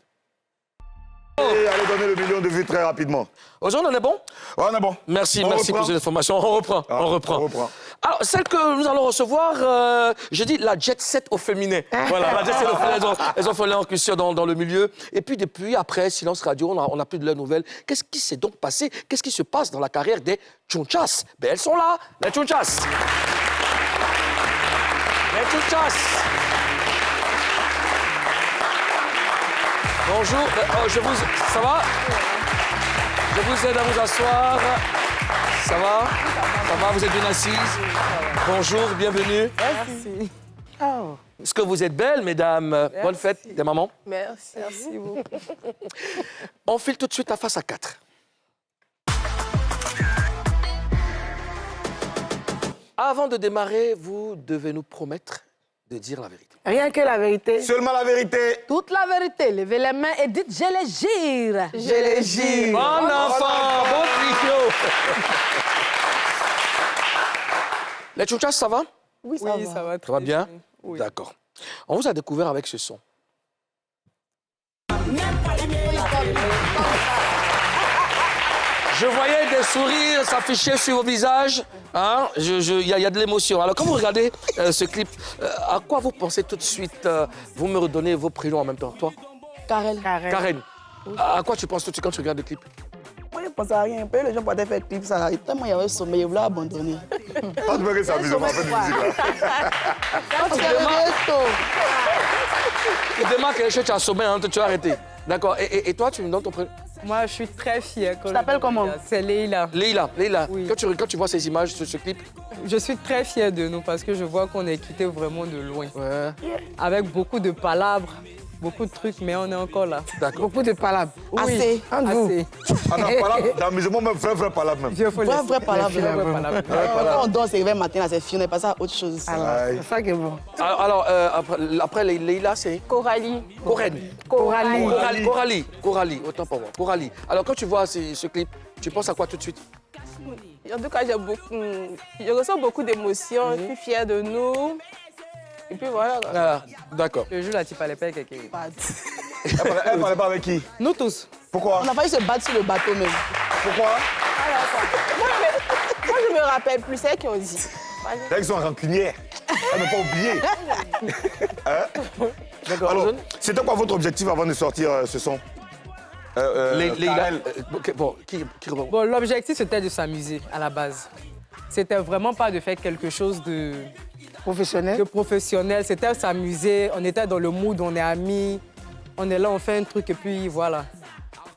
Speaker 5: Et allez donner le million de vues très rapidement.
Speaker 3: Aujourd'hui, on est bon?
Speaker 5: Ouais, on est bon.
Speaker 3: Merci pour ces informations. On reprend. Alors, celle que nous allons recevoir, je dis la jet set au féminin. Voilà, la jet set au féminin. Elles ont fait l'incursion dans le milieu. Et puis, depuis, après, Silence Radio, on n'a plus de leurs nouvelles. Qu'est-ce qui s'est donc passé? Qu'est-ce qui se passe dans la carrière des Tchountchas? Ben, elles sont là, les Tchountchas. Les Tchountchas. Bonjour, ça va? Je vous aide à vous asseoir. Ça va? Ça va, vous êtes bien assises? Bonjour, bienvenue.
Speaker 6: Merci.
Speaker 4: Oh.
Speaker 3: Est-ce que vous êtes belles, mesdames? Merci. Bonne fête des mamans.
Speaker 6: Merci. Merci beaucoup.
Speaker 3: On file tout de suite à Face à 4. Avant de démarrer, vous devez nous promettre de dire la vérité.
Speaker 4: Rien que la vérité.
Speaker 5: Seulement la vérité.
Speaker 6: Toute la vérité. Levez les mains et dites « Je les gire ».
Speaker 4: Je les gire.
Speaker 3: Bon enfant, bon trio. Les Tchountchas, ça va?
Speaker 6: Oui, ça va.
Speaker 3: Ça va bien? Oui. D'accord. On vous a découvert avec ce son. Je voyais des sourires s'afficher sur vos visages. Hein? Il y a de l'émotion. Alors, quand vous regardez ce clip, à quoi vous pensez tout de suite? Vous me redonnez vos prénoms en même temps. Toi?
Speaker 6: Karen.
Speaker 3: Karen. Oui. À quoi tu penses tout de suite quand tu regardes le clip?
Speaker 12: Moi, je ne pense à rien. Les gens pouvaient faire le clip, ça. Tellement il y avait le sommeil, ils voulaient abandonner.
Speaker 5: Pas de que ça a en fait de musique là.
Speaker 3: Tu démarres quelque chose, tu as sommeil, hein, tu as arrêté. D'accord. Et toi, tu me donnes ton prénom?
Speaker 14: Moi, je suis très fière.
Speaker 4: Tu t'appelles comment?
Speaker 14: C'est Leïla.
Speaker 3: Leïla.
Speaker 14: Oui.
Speaker 3: Quand tu vois ces images sur ce clip?
Speaker 14: Je suis très fière de nous parce que je vois qu'on est quitté vraiment de loin.
Speaker 3: Ouais.
Speaker 14: Avec beaucoup de palabres. beaucoup de trucs, mais on est encore là.
Speaker 3: D'accord.
Speaker 4: Beaucoup de palabres.
Speaker 14: Oui,
Speaker 4: Assez. Entre vous.
Speaker 14: assez.
Speaker 5: Ah non, palabre, dans l'amusement, même vrai palabre même.
Speaker 12: Vrai palabre.
Speaker 3: palabre.
Speaker 12: Quand on dort, c'est le matin, là, c'est fini, on est passé à autre chose.
Speaker 4: C'est ça qui est bon.
Speaker 3: Alors, après Leïla, c'est
Speaker 1: Coralie.
Speaker 3: Coralie, autant pour moi. Coralie. Alors, quand tu vois ce clip, tu penses à quoi tout de suite?
Speaker 1: En tout cas, je ressens beaucoup d'émotions. Je suis fière de nous. Et puis voilà.
Speaker 3: Ah, d'accord.
Speaker 14: Le jour là, tu parlais pas avec quelqu'un.
Speaker 5: Elle parlait pas avec qui?
Speaker 14: Nous tous.
Speaker 5: Pourquoi?
Speaker 12: On a failli se battre sur le bateau même.
Speaker 5: Pourquoi?
Speaker 1: Moi, je me rappelle plus, c'est eux qui ont dit.
Speaker 5: Là, ils sont rancunières. Elle n'a pas oublié.
Speaker 3: D'accord.
Speaker 5: Alors, c'était quoi votre objectif avant de sortir ce son?
Speaker 14: Bon, l'objectif, c'était de s'amuser à la base. C'était vraiment pas de faire quelque chose de professionnel. C'était s'amuser. On était dans le mood, on est amis. On est là, on fait un truc et puis voilà.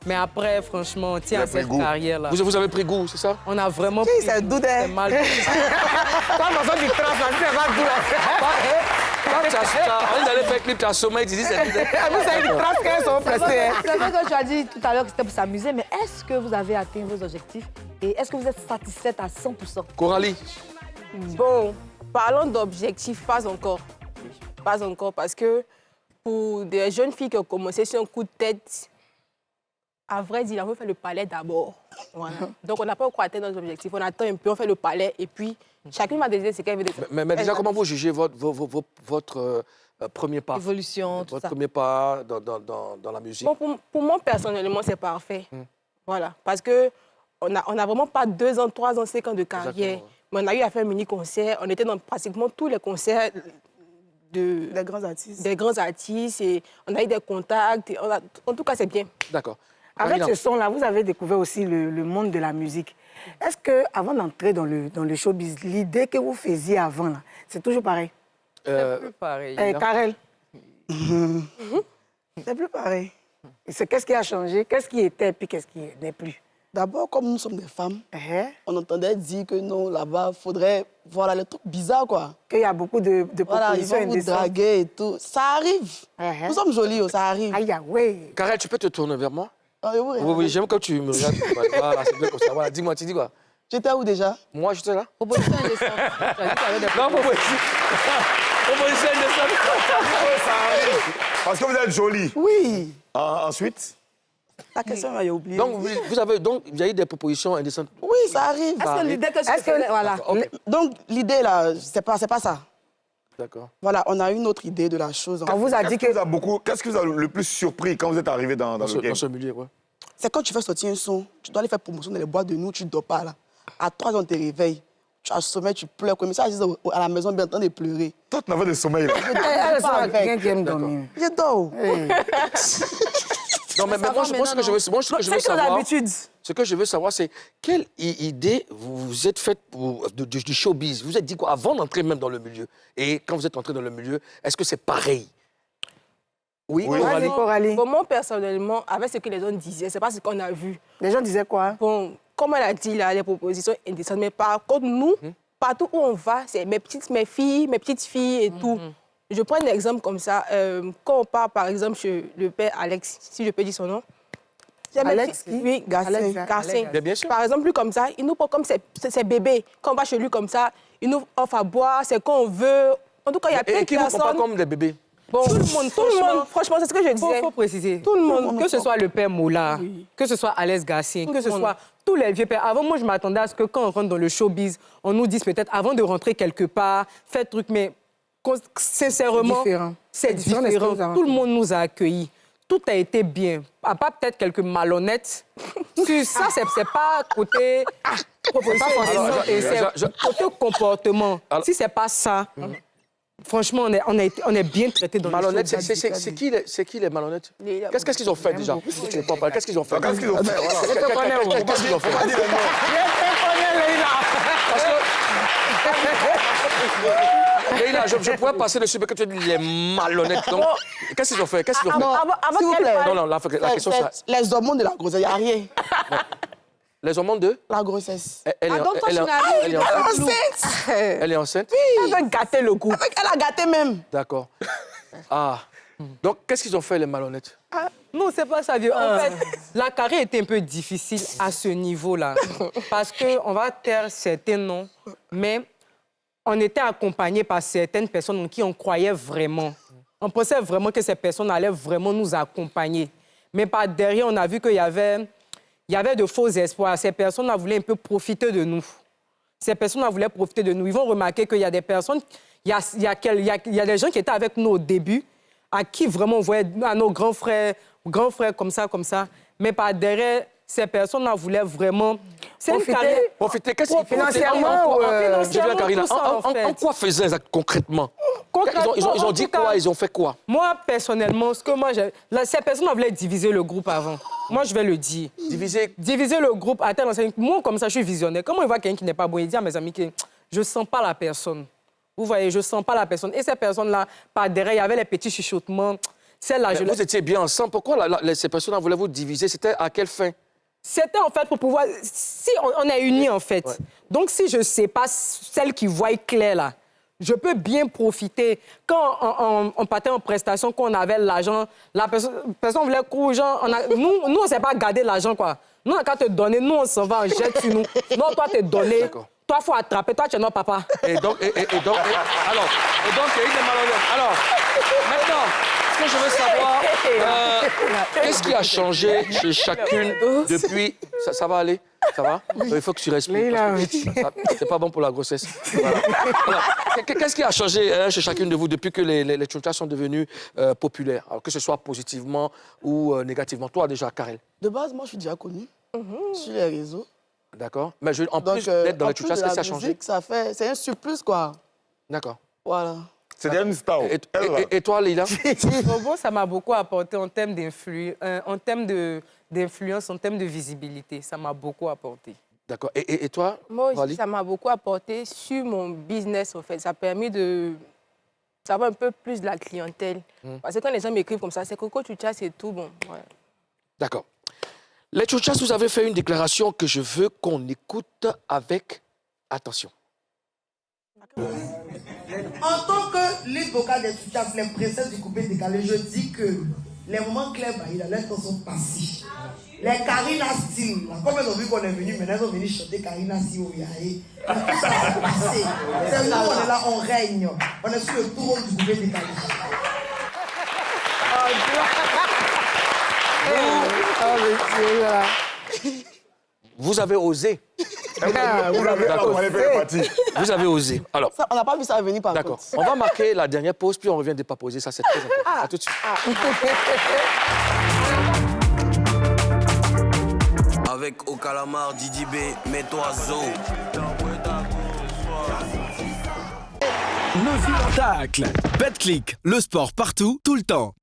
Speaker 14: Mais après, franchement, on tient à cette carrière-là.
Speaker 3: Vous avez pris goût, c'est ça?
Speaker 14: On a vraiment pris goût.
Speaker 12: C'est doux,
Speaker 14: c'est mal.
Speaker 4: Quand on sort du trace, c'est pas doux.
Speaker 3: Quand tu allais faire clip, tu as sommeil, tu dis c'est doux.
Speaker 4: Vous savez, les traces qu'elles sont pressées.
Speaker 6: C'est vrai que tu as dit tout à l'heure que c'était pour s'amuser, mais est-ce que vous avez atteint vos objectifs et est-ce que vous êtes satisfaite à 100%?
Speaker 3: Coralie?
Speaker 1: Bon, parlons d'objectifs, pas encore. Pas encore, parce que pour des jeunes filles qui ont commencé sur un coup de tête, à vrai dire, on veut faire le palais d'abord. Voilà. Donc, on n'a pas encore atteint nos objectifs. On attend un peu, on fait le palais et puis chacune va décider ce qu'elle veut.
Speaker 3: Mais déjà, comment vous jugez votre premier pas?
Speaker 6: Évolution, tout ça.
Speaker 3: Votre premier pas dans la musique?
Speaker 1: Bon, pour moi, personnellement, c'est parfait. Voilà. Parce qu'on n'a vraiment pas 2 ans, 3 ans, 5 ans de carrière.
Speaker 3: Exactement.
Speaker 1: Mais on a eu à faire un mini-concert. On était dans pratiquement tous les concerts
Speaker 12: Des grands artistes.
Speaker 1: Des grands artistes. Et on a eu des contacts. En tout cas, c'est bien.
Speaker 3: D'accord.
Speaker 4: Avec ce son-là, vous avez découvert aussi le monde de la musique. Est-ce qu'avant d'entrer dans le showbiz, l'idée que vous faisiez avant, là, c'est toujours pareil?
Speaker 14: C'est plus pareil.
Speaker 4: Karel?
Speaker 12: C'est plus pareil.
Speaker 4: Qu'est-ce qui a changé? Qu'est-ce qui était et puis qu'est-ce qui n'est plus?
Speaker 12: D'abord, comme nous sommes des femmes, on entendait dire que non, là-bas, il faudrait... Voilà, les trucs bizarres, quoi.
Speaker 4: Qu'il y a beaucoup de
Speaker 12: voilà, ils
Speaker 4: propositions
Speaker 12: vont vous draguer et tout. Ça arrive. Nous sommes jolis, ça arrive.
Speaker 4: Aïe, oui.
Speaker 3: Karel, tu peux te tourner vers moi?
Speaker 12: Oui,
Speaker 3: j'aime quand tu me regardes. Voilà, c'est bien comme ça. Voilà, dis-moi, tu dis quoi?
Speaker 12: J'étais où déjà?
Speaker 3: Moi, j'étais là.
Speaker 6: Proposition indécente.
Speaker 3: Non, proposition indécente.
Speaker 5: Ça arrive. Parce que vous êtes jolie.
Speaker 12: Oui.
Speaker 5: Ensuite?
Speaker 12: La question, on a oublié.
Speaker 3: Donc, il y a eu des propositions indécentes?
Speaker 12: Oui, ça arrive.
Speaker 6: Est-ce que l'idée que
Speaker 12: voilà.
Speaker 3: Okay.
Speaker 12: Donc, l'idée, là, c'est pas ça.
Speaker 3: D'accord.
Speaker 12: Voilà, on a une autre idée de la chose.
Speaker 4: On vous a dit que...
Speaker 5: Qu'est-ce qui vous a le plus surpris quand vous êtes arrivé dans le game?
Speaker 3: Dans ce milieu, ouais.
Speaker 12: C'est quand tu fais sortir un son, tu dois aller faire promotion dans les boîtes de nuit, tu ne dors pas, là. À 3 ans, on te réveille. Tu as sommeil, tu pleures. Comme ça, à la maison, bien en train de pleurer.
Speaker 5: Toi, tu n'avais de sommeil, là.
Speaker 4: Quelqu'un qui aime dormir.
Speaker 12: Je dors.
Speaker 3: Non, mais moi, ce que je veux savoir... Ce que je veux savoir, c'est quelle idée vous vous êtes faite du showbiz? Vous vous êtes dit quoi avant d'entrer même dans le milieu? Et quand vous êtes entré dans le milieu, est-ce que c'est pareil? Oui,
Speaker 4: Coralie.
Speaker 1: Pour moi, personnellement, avec ce que les gens disaient, c'est pas ce qu'on a vu.
Speaker 4: Les gens disaient quoi?
Speaker 1: Bon, comme elle a dit, là, les propositions indécentes. Mais par contre, nous, partout où on va, c'est mes petites filles et tout. Je prends un exemple comme ça. Quand on part, par exemple, chez le père Alex, si je peux dire son nom.
Speaker 4: Alex,
Speaker 1: oui, Garcin.
Speaker 3: Bien sûr.
Speaker 1: Par exemple, lui comme ça, il nous prend comme ses bébés. Quand on va chez lui comme ça, il nous offre à boire, c'est quand on veut. En tout cas, il y a plein de personnes.
Speaker 3: Et qui ne prend pas comme des bébés?
Speaker 1: Bon, tout le monde, franchement, c'est ce que je disais.
Speaker 14: Il faut préciser.
Speaker 1: Tout le monde.
Speaker 14: Que ce soit le père Moula, que ce soit Alex Garcin, que ce soit tous les vieux pères. Avant, moi, je m'attendais à ce que quand on rentre dans le showbiz, on nous dise peut-être avant de rentrer quelque part, faites truc, mais sincèrement, c'est différent. Tout le monde nous a accueillis. Tout a été bien. À part peut-être quelques malhonnêtes. Ça, c'est pas côté proposition et c'est côté comportement. Si c'est pas ça... Franchement, on est bien traités dans
Speaker 3: malhonnête,
Speaker 14: le show.
Speaker 3: c'est qui les malhonnêtes? Qu'est-ce qu'ils ont fait déjà? Qu'est-ce qu'ils ont fait?
Speaker 5: Qu'est-ce qu'ils ont fait?
Speaker 3: Qu'est-ce qu'ils ont fait? Leïla, je pourrais passer dessus parce que tu dis les malhonnêtes. Donc, qu'est-ce qu'ils ont fait? Qu'est-ce qu'ils ont fait?
Speaker 12: S'il vous plaît.
Speaker 3: Non, la question c'est...
Speaker 12: Les hormones de la grossesse, il n'y a rien.
Speaker 3: Les hormones de?
Speaker 12: La grossesse.
Speaker 3: Elle est
Speaker 12: enceinte.
Speaker 3: Elle est enceinte?
Speaker 12: Oui.
Speaker 1: Elle veut gâter le goût.
Speaker 12: Elle a gâté même.
Speaker 3: D'accord. Ah. Donc, qu'est-ce qu'ils ont fait, les malhonnêtes?
Speaker 14: Non, c'est pas ça, vieux. En fait, la carrière était un peu difficile à ce niveau-là. Parce qu'on va taire certains noms, mais on était accompagnés par certaines personnes en qui on croyait vraiment. On pensait vraiment que ces personnes allaient vraiment nous accompagner. Mais par derrière, on a vu qu'il y avait de faux espoirs. Ces personnes-là voulaient un peu profiter de nous. Ces personnes-là voulaient profiter de nous. Ils vont remarquer qu'il y a des personnes, il y a des gens qui étaient avec nous au début, à qui vraiment on voyait à nos grands frères comme ça. Mais par derrière, ces personnes-là voulaient vraiment...
Speaker 3: Profiter, qu'est-ce qu'ils
Speaker 14: financièrement,
Speaker 3: en quoi faisaient concrètement? Ils ont dit quoi? Ils ont fait quoi?
Speaker 14: Moi, personnellement, ces personnes voulaient diviser le groupe avant. Moi, je vais le dire. Diviser le groupe à tel enseigne. Moi, comme ça, je suis visionnaire. Comment il voit quelqu'un qui n'est pas bon? Il dit à mes amis que je ne sens pas la personne. Vous voyez, je ne sens pas la personne. Et ces personnes-là, par derrière, il y avait les petits chuchotements.
Speaker 3: Vous étiez bien ensemble. Pourquoi ces personnes-là voulaient vous diviser? C'était à quelle fin?
Speaker 14: C'était en fait pour pouvoir... Si on est unis, en fait. Ouais. Donc, si je ne sais pas celle qui voit clair, là, je peux bien profiter. Quand on partait en prestation, quand on avait l'argent, la personne voulait courir, genre, nous, on ne sait pas garder l'argent, quoi. Nous, on n'a qu'à te donner, nous, on s'en va, on jette sur nous. Non, toi, t'es donné. Toi, il faut attraper. Toi, tu es notre papa.
Speaker 3: Et donc, il y a eu des malhonnêtes. Alors, maintenant, ce que je veux savoir, qu'est-ce qui a changé chez chacune depuis... Ça va aller? Ça va? Il faut que tu respires. C'est pas bon pour la grossesse. Voilà. Qu'est-ce qui a changé chez chacune de vous depuis que les Tchountchas sont devenus populaires? Alors, que ce soit positivement ou négativement. Toi, déjà, Karel.
Speaker 12: De base, moi, je suis déjà connue sur les réseaux.
Speaker 3: D'accord. Mais en plus d'être dans les Tchountchas, qu'est-ce qui a changé?
Speaker 12: C'est un surplus, quoi.
Speaker 3: D'accord.
Speaker 12: Voilà.
Speaker 5: C'est déjà une star.
Speaker 3: Et toi, Lila?
Speaker 14: Bon, ça m'a beaucoup apporté en termes d'influence, en termes de visibilité. Ça m'a beaucoup apporté.
Speaker 3: D'accord. Et toi,
Speaker 1: moi aussi, ça m'a beaucoup apporté sur mon business, en fait. Ça a permis de savoir un peu plus de la clientèle. Parce que quand les gens m'écrivent comme ça, c'est Coco Tchountchas, c'est tout bon. Ouais.
Speaker 3: D'accord. Les Tchountchas, vous avez fait une déclaration que je veux qu'on écoute avec attention.
Speaker 10: En tant que lead vocal des Tchountchas, les princesses du coupé décalé, je dis que les moments Claire Bahia, les temps sont passés. Les Karina Style, comme elles ont vu qu'on est venu, maintenant elles ont venu chanter Karina Style au Yaé. Tout ça s'est passé. C'est nous, on est là, on règne. On est sur le tour du coupé décalé.
Speaker 3: Vous avez osé. Vous avez osé. Alors,
Speaker 12: ça, on n'a pas vu ça venir par
Speaker 3: d'accord. On va marquer la dernière pause, puis on revient dépaposer. Ça, c'est très important. À tout de suite.
Speaker 17: Avec au calamar, Didi B, mets-toi zo.
Speaker 2: Le tacle. BetClick, le sport partout, tout le temps.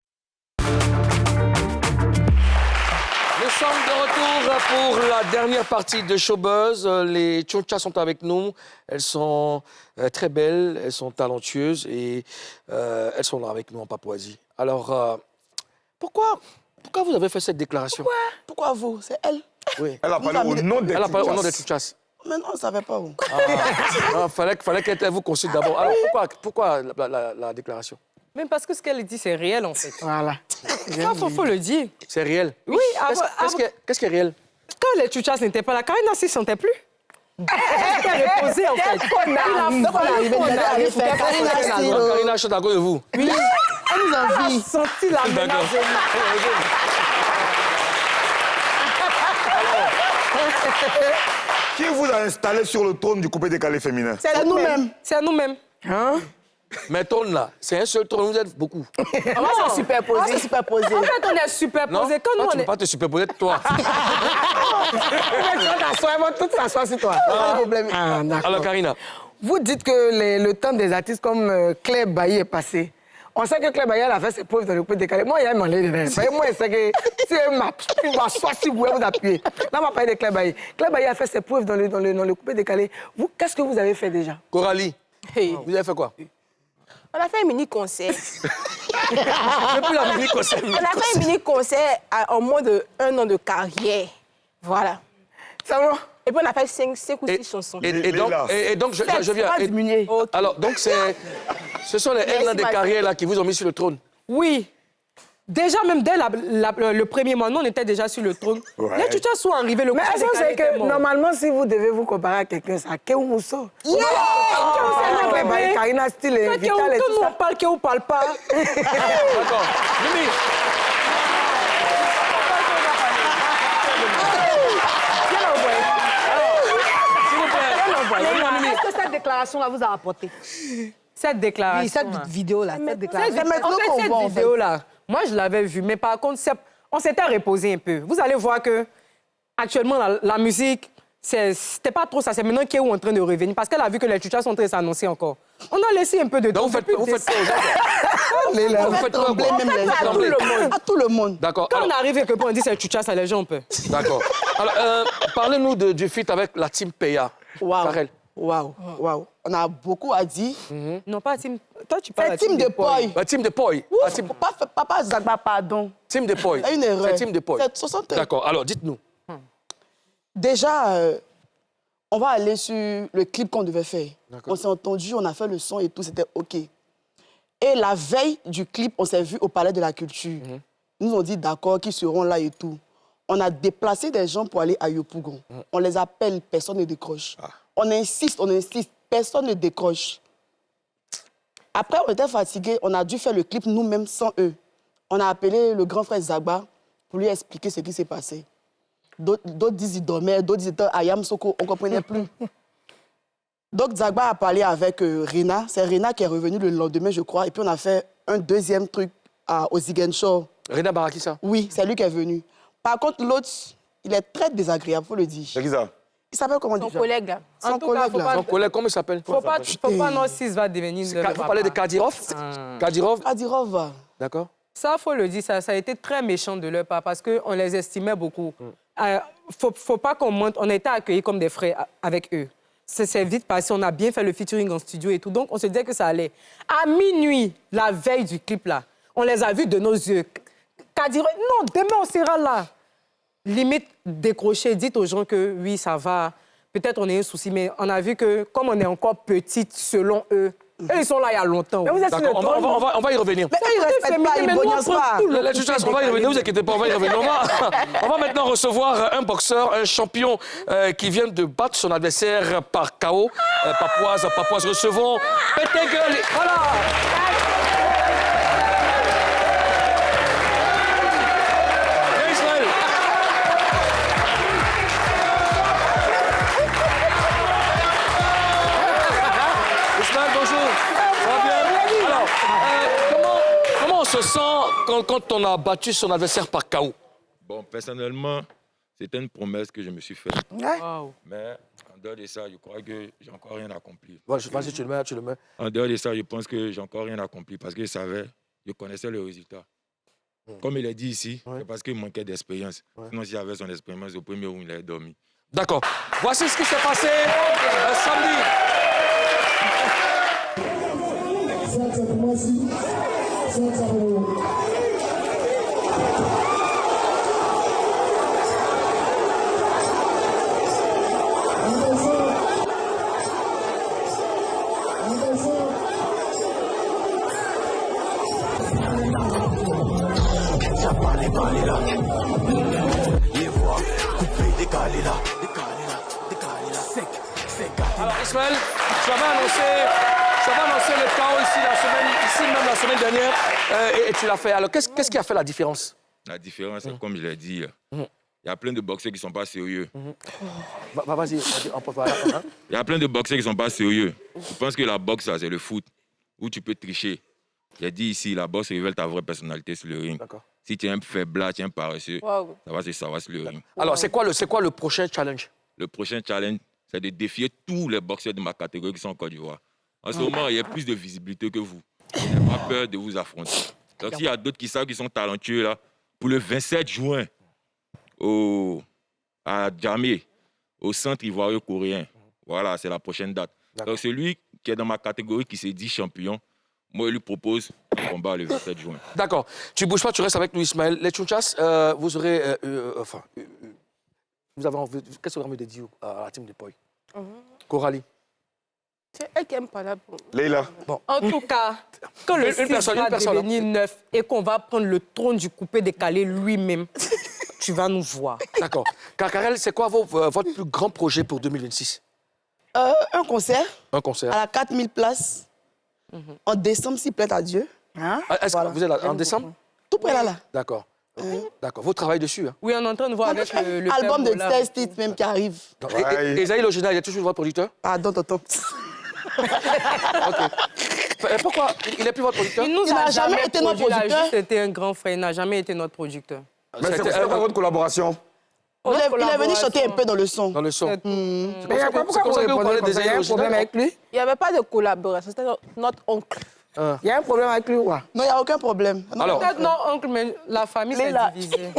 Speaker 3: Nous sommes de retour pour la dernière partie de Showbuzz. Les Tchountchas sont avec nous. Elles sont très belles, elles sont talentueuses et elles sont là avec nous en Papouasie. Alors, pourquoi vous avez fait cette déclaration?
Speaker 12: Pourquoi vous? C'est elle.
Speaker 3: Oui.
Speaker 5: Elle a parlé au nom des Tchountchas.
Speaker 3: Elle a parlé au nom des Tchountchas.
Speaker 12: Mais non, on ne savait pas où.
Speaker 3: Fallait qu'elle vous consulte d'abord. Alors, pourquoi la déclaration?
Speaker 14: Même parce que ce qu'elle dit, c'est réel, en fait.
Speaker 4: Voilà.
Speaker 14: Il faut le dire.
Speaker 3: C'est réel?
Speaker 14: Oui.
Speaker 3: Qu'est-ce qui est réel?
Speaker 14: Quand les Tchountchas n'étaient pas là, Karina ne s'y sentait plus. Elle était reposée, en fait.
Speaker 3: Karina chante à cause de vous.
Speaker 14: Oui. Elle nous a envie. Senti la menace.
Speaker 5: Qui vous a installé sur le trône du coupé décalé féminin?
Speaker 14: C'est nous-mêmes. C'est nous-mêmes.
Speaker 3: Hein? Mais trône là, c'est un seul trône, vous êtes beaucoup.
Speaker 12: Moi, c'est superposé. C'est superposé.
Speaker 14: En fait, on est superposé.
Speaker 3: Non, tu ne peux pas te superposer de toi.
Speaker 4: Elles vont toutes s'asseoir sur toi.
Speaker 12: Pas de problème.
Speaker 3: Alors, Karina.
Speaker 4: Vous dites que le temps des artistes comme Claire Bailly est passé. On sait que Claire Bailly a fait ses preuves dans le coupé décalé. Moi, il y a un moment dedans. Moi, je sais que si elle m'assoit, si vous voulez vous appuyer. Là, on va parler de Claire Bailly. Claire Bailly a fait ses preuves dans le coupé décalé. Vous, qu'est-ce que vous avez fait déjà?
Speaker 3: Coralie, vous avez fait quoi?
Speaker 1: On a fait un mini-concert.
Speaker 3: Depuis la mini-concert.
Speaker 1: On a fait un mini-concert en moins d'1 an de carrière. Voilà.
Speaker 4: Ça va?
Speaker 1: Et puis on a fait 5 ou 6 chansons.
Speaker 3: Et donc je viens. Alors, donc ce sont les 1 an de carrière là, qui vous ont mis sur le trône.
Speaker 14: Oui. Déjà, même dès le premier mois, nous, on était déjà sur le trône.
Speaker 4: Ouais.
Speaker 14: Les Tchouchas sont arrivés, le
Speaker 4: Mais
Speaker 14: coupé
Speaker 4: la chose,
Speaker 14: décalé
Speaker 4: c'est
Speaker 14: était
Speaker 4: que
Speaker 14: mort.
Speaker 4: normalement, si vous devez vous comparer à quelqu'un, c'est à Kéou Mousso.
Speaker 14: Yeah!
Speaker 4: Karina Style et
Speaker 14: Quand
Speaker 4: Vital et
Speaker 14: tout
Speaker 4: tout
Speaker 14: le
Speaker 4: ça.
Speaker 14: monde parle, Kéou parle pas.
Speaker 3: D'accord. Mimi.
Speaker 6: Est-ce que cette déclaration-là vous a apporté?
Speaker 14: Cette déclaration.
Speaker 6: Oui, cette vidéo-là. Cette déclaration.
Speaker 14: Cette vidéo-là, moi, je l'avais vue, mais par contre, on s'était reposé un peu. Vous allez voir que actuellement, la musique, c'était pas trop ça. C'est maintenant Kéou en train de revenir parce qu'elle a vu que les Tchouchas sont en train de s'annoncer encore. On a laissé un peu de temps.
Speaker 3: Donc, vous faites quoi
Speaker 12: Vous faites trembler même les gens.
Speaker 14: À tout le monde.
Speaker 12: À tout le monde.
Speaker 3: D'accord.
Speaker 14: Quand on arrive quelque part, on dit c'est Tchouchas, ça les gens ont peur.
Speaker 3: D'accord. Alors, parlez-nous du feat avec la team Peya. Karel.
Speaker 12: Waouh. On a beaucoup à dire.
Speaker 14: Non, pas team. Toi, tu parles
Speaker 12: C'est team de Poi.
Speaker 3: La team de Poi.
Speaker 12: Papa Zagba, pardon.
Speaker 3: Team de Poi.
Speaker 12: C'est une erreur.
Speaker 3: C'est team de Poi.
Speaker 12: C'est 60.
Speaker 3: D'accord. Alors, dites-nous.
Speaker 12: Déjà, on va aller sur le clip qu'on devait faire. On s'est entendu, on a fait le son et tout, c'était OK. Et la veille du clip, on s'est vu au Palais de la Culture. Ils nous ont dit d'accord, qu'ils seront là et tout. On a déplacé des gens pour aller à Yopougon. On les appelle, personne ne décroche. On insiste, personne ne décroche. Après, on était fatigués, on a dû faire le clip nous-mêmes sans eux. On a appelé le grand frère Zagba pour lui expliquer ce qui s'est passé. D'autres disent qu'ils dormaient, d'autres disaient Ayam Soko, on ne comprenait plus. Donc Zagba a parlé avec Rina. C'est Rina qui est revenue le lendemain, je crois. Et puis on a fait un deuxième truc au Zigen Show.
Speaker 3: Rina Barakissa?
Speaker 12: Oui, c'est lui qui est venu. Par contre, l'autre, il est très désagréable, il faut le dire.
Speaker 5: C'est qui ça?
Speaker 12: Il s'appelle comment
Speaker 1: Son
Speaker 12: déjà?
Speaker 1: collègue, là.
Speaker 12: Son collègue, là.
Speaker 3: Son collègue, comment il s'appelle?
Speaker 14: Faut pas non, 6 va devenir...
Speaker 3: Vous parlez de Kadirov? Kadirov?
Speaker 12: Kadirov.
Speaker 3: D'accord.
Speaker 14: Ça, il faut le dire, ça a été très méchant de leur part parce qu'on les estimait beaucoup. Faut pas qu'on monte, on a été accueillis comme des frères avec eux. C'est vite passé, on a bien fait le featuring en studio et tout, donc on se disait que ça allait. À minuit, la veille du clip, là, on les a vus de nos yeux. Kadirov, non, demain on sera là. Limite décrocher, dites aux gens que oui, ça va, peut-être on a un souci, mais on a vu que comme on est encore petite selon eux, ils sont là il y a longtemps.
Speaker 3: D'accord, on va y revenir.
Speaker 12: Mais eux, ils ne respectent pas, ils ne boniancent pas.
Speaker 3: Les Tchouchas, on va y revenir, ne vous inquiétez pas, on va y revenir. On va maintenant recevoir un boxeur, un champion qui vient de battre son adversaire par KO. Papouase, recevons Petegel. Voilà. Comment on se sent quand on a battu son adversaire par KO?
Speaker 11: Bon, personnellement, c'était une promesse que je me suis faite.
Speaker 14: Wow.
Speaker 11: Mais en dehors de ça, je crois que j'ai encore rien accompli.
Speaker 3: Vas-y, tu le mets.
Speaker 11: En dehors de ça, je pense que j'ai encore rien accompli parce que je connaissais le résultat. Comme il a dit ici, c'est parce qu'il manquait d'expérience. Sinon, s'il avait son expérience au premier round, il avait dormi.
Speaker 3: D'accord. Voici ce qui s'est passé samedi. Alors Ismaël, tu avais annoncé le chaos ici même la semaine dernière et tu l'as fait. Alors qu'est-ce qui a fait la différence?
Speaker 11: La différence, comme je l'ai dit, il y a plein de boxeurs qui ne sont pas sérieux.
Speaker 3: Vas-y, on peut parler.
Speaker 11: Il y a plein de boxeurs qui ne sont pas sérieux. Je pense que la boxe, c'est le foot, où tu peux tricher. J'ai dit ici, la boxe révèle ta vraie personnalité sur le ring. Si tu es un faiblard, tu es un paresseux, ça va se savoir sur le ring.
Speaker 3: Alors, c'est quoi le prochain challenge?
Speaker 11: Le prochain challenge, c'est de défier tous les boxeurs de ma catégorie qui sont en Côte d'Ivoire. En ce moment, il y a plus de visibilité que vous. Je n'ai pas peur de vous affronter. Donc, s'il y a d'autres qui savent qu'ils sont talentueux, là, pour le 27 juin, à Djamé, au centre ivoirien coréen, voilà, c'est la prochaine date. Donc, celui qui est dans ma catégorie, qui s'est dit champion, moi, je lui propose un combat le 27 juin.
Speaker 3: D'accord. Tu ne bouges pas, tu restes avec nous, Ismaël. Les Tchouchas, vous aurez... vous avez envie... Qu'est-ce que vous avez envie de dire à la team de Poi? Coralie.
Speaker 1: C'est elle qui aime pas là.
Speaker 5: Leïla.
Speaker 3: Bon.
Speaker 14: En tout cas, quand le fils va devenir neuf et qu'on va prendre le trône du coupé-décalé lui-même, tu vas nous voir.
Speaker 3: D'accord. Karel, c'est quoi votre plus grand projet pour 2026?
Speaker 12: Un concert.
Speaker 3: Un concert.
Speaker 12: À la 4000 places. En décembre, s'il plaît à Dieu.
Speaker 3: Est-ce que vous êtes là en décembre?
Speaker 12: Tout près là.
Speaker 3: D'accord. D'accord. Vous travaillez dessus, hein?
Speaker 14: Oui, on est en train de voir avec le
Speaker 12: album de
Speaker 14: père
Speaker 12: 16 titres même qui arrive.
Speaker 3: Et Esaïe Logena, il est toujours votre producteur?
Speaker 12: Pardon, tonton.
Speaker 3: Pourquoi? Il n'est plus votre producteur?
Speaker 14: Il
Speaker 12: n'a jamais été notre producteur.
Speaker 14: Il a juste été un grand frère, il n'a jamais été notre producteur.
Speaker 5: Mais c'est quoi votre collaboration?
Speaker 12: Il est venu chanter un peu dans le son.
Speaker 3: Dans le son.
Speaker 1: Mais pourquoi vous répondez comme ça? Il y a un problème avec lui? Il n'y avait pas de collaboration, c'était notre oncle.
Speaker 12: Il y a un problème avec lui, quoi? Non, il n'y a aucun problème.
Speaker 14: Peut-être non, oncle, mais la famille s'est divisée.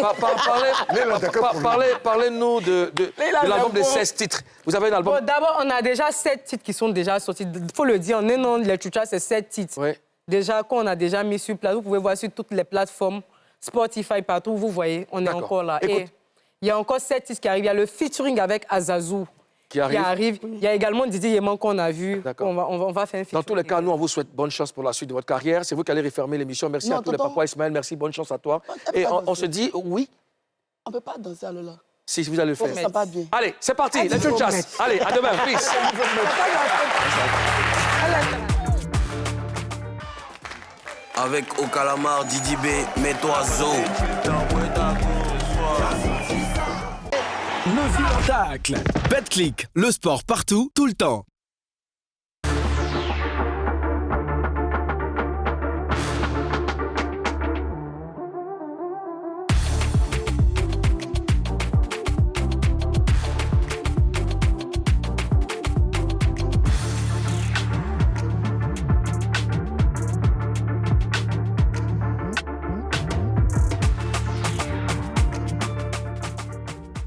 Speaker 3: Parlez-nous de l'album de 16 titres. Vous avez un album?
Speaker 14: Bon, d'abord, on a déjà 7 titres qui sont déjà sortis. Il faut le dire, en un an, les Tchoucha, c'est 7 titres.
Speaker 3: Oui.
Speaker 14: Déjà, qu'on a déjà mis sur place, vous pouvez voir sur toutes les plateformes, Spotify, partout, vous voyez, on est encore là.
Speaker 3: Écoute.
Speaker 14: Et il y a encore 7 titres qui arrivent. Il y a le featuring avec Azazou. Qui arrive. Il y a également Didier Yeman qu'on a vu. On va faire un featuring.
Speaker 3: Dans tous les cas, nous, on vous souhaite bonne chance pour la suite de votre carrière. C'est vous qui allez refermer l'émission. Merci à tous les papas. Ismaël, merci, bonne chance à toi. Et on se dit oui.
Speaker 12: On ne peut pas danser à Lola.
Speaker 3: Si vous allez le faire.
Speaker 12: Ça va bien.
Speaker 3: Allez, c'est parti. Les Tchouchas. Allez, à demain. Peace.
Speaker 17: Avec Okalamar, Didi B, mets-toi Zo.
Speaker 2: Le tacle. Betclic, le sport partout, tout le temps.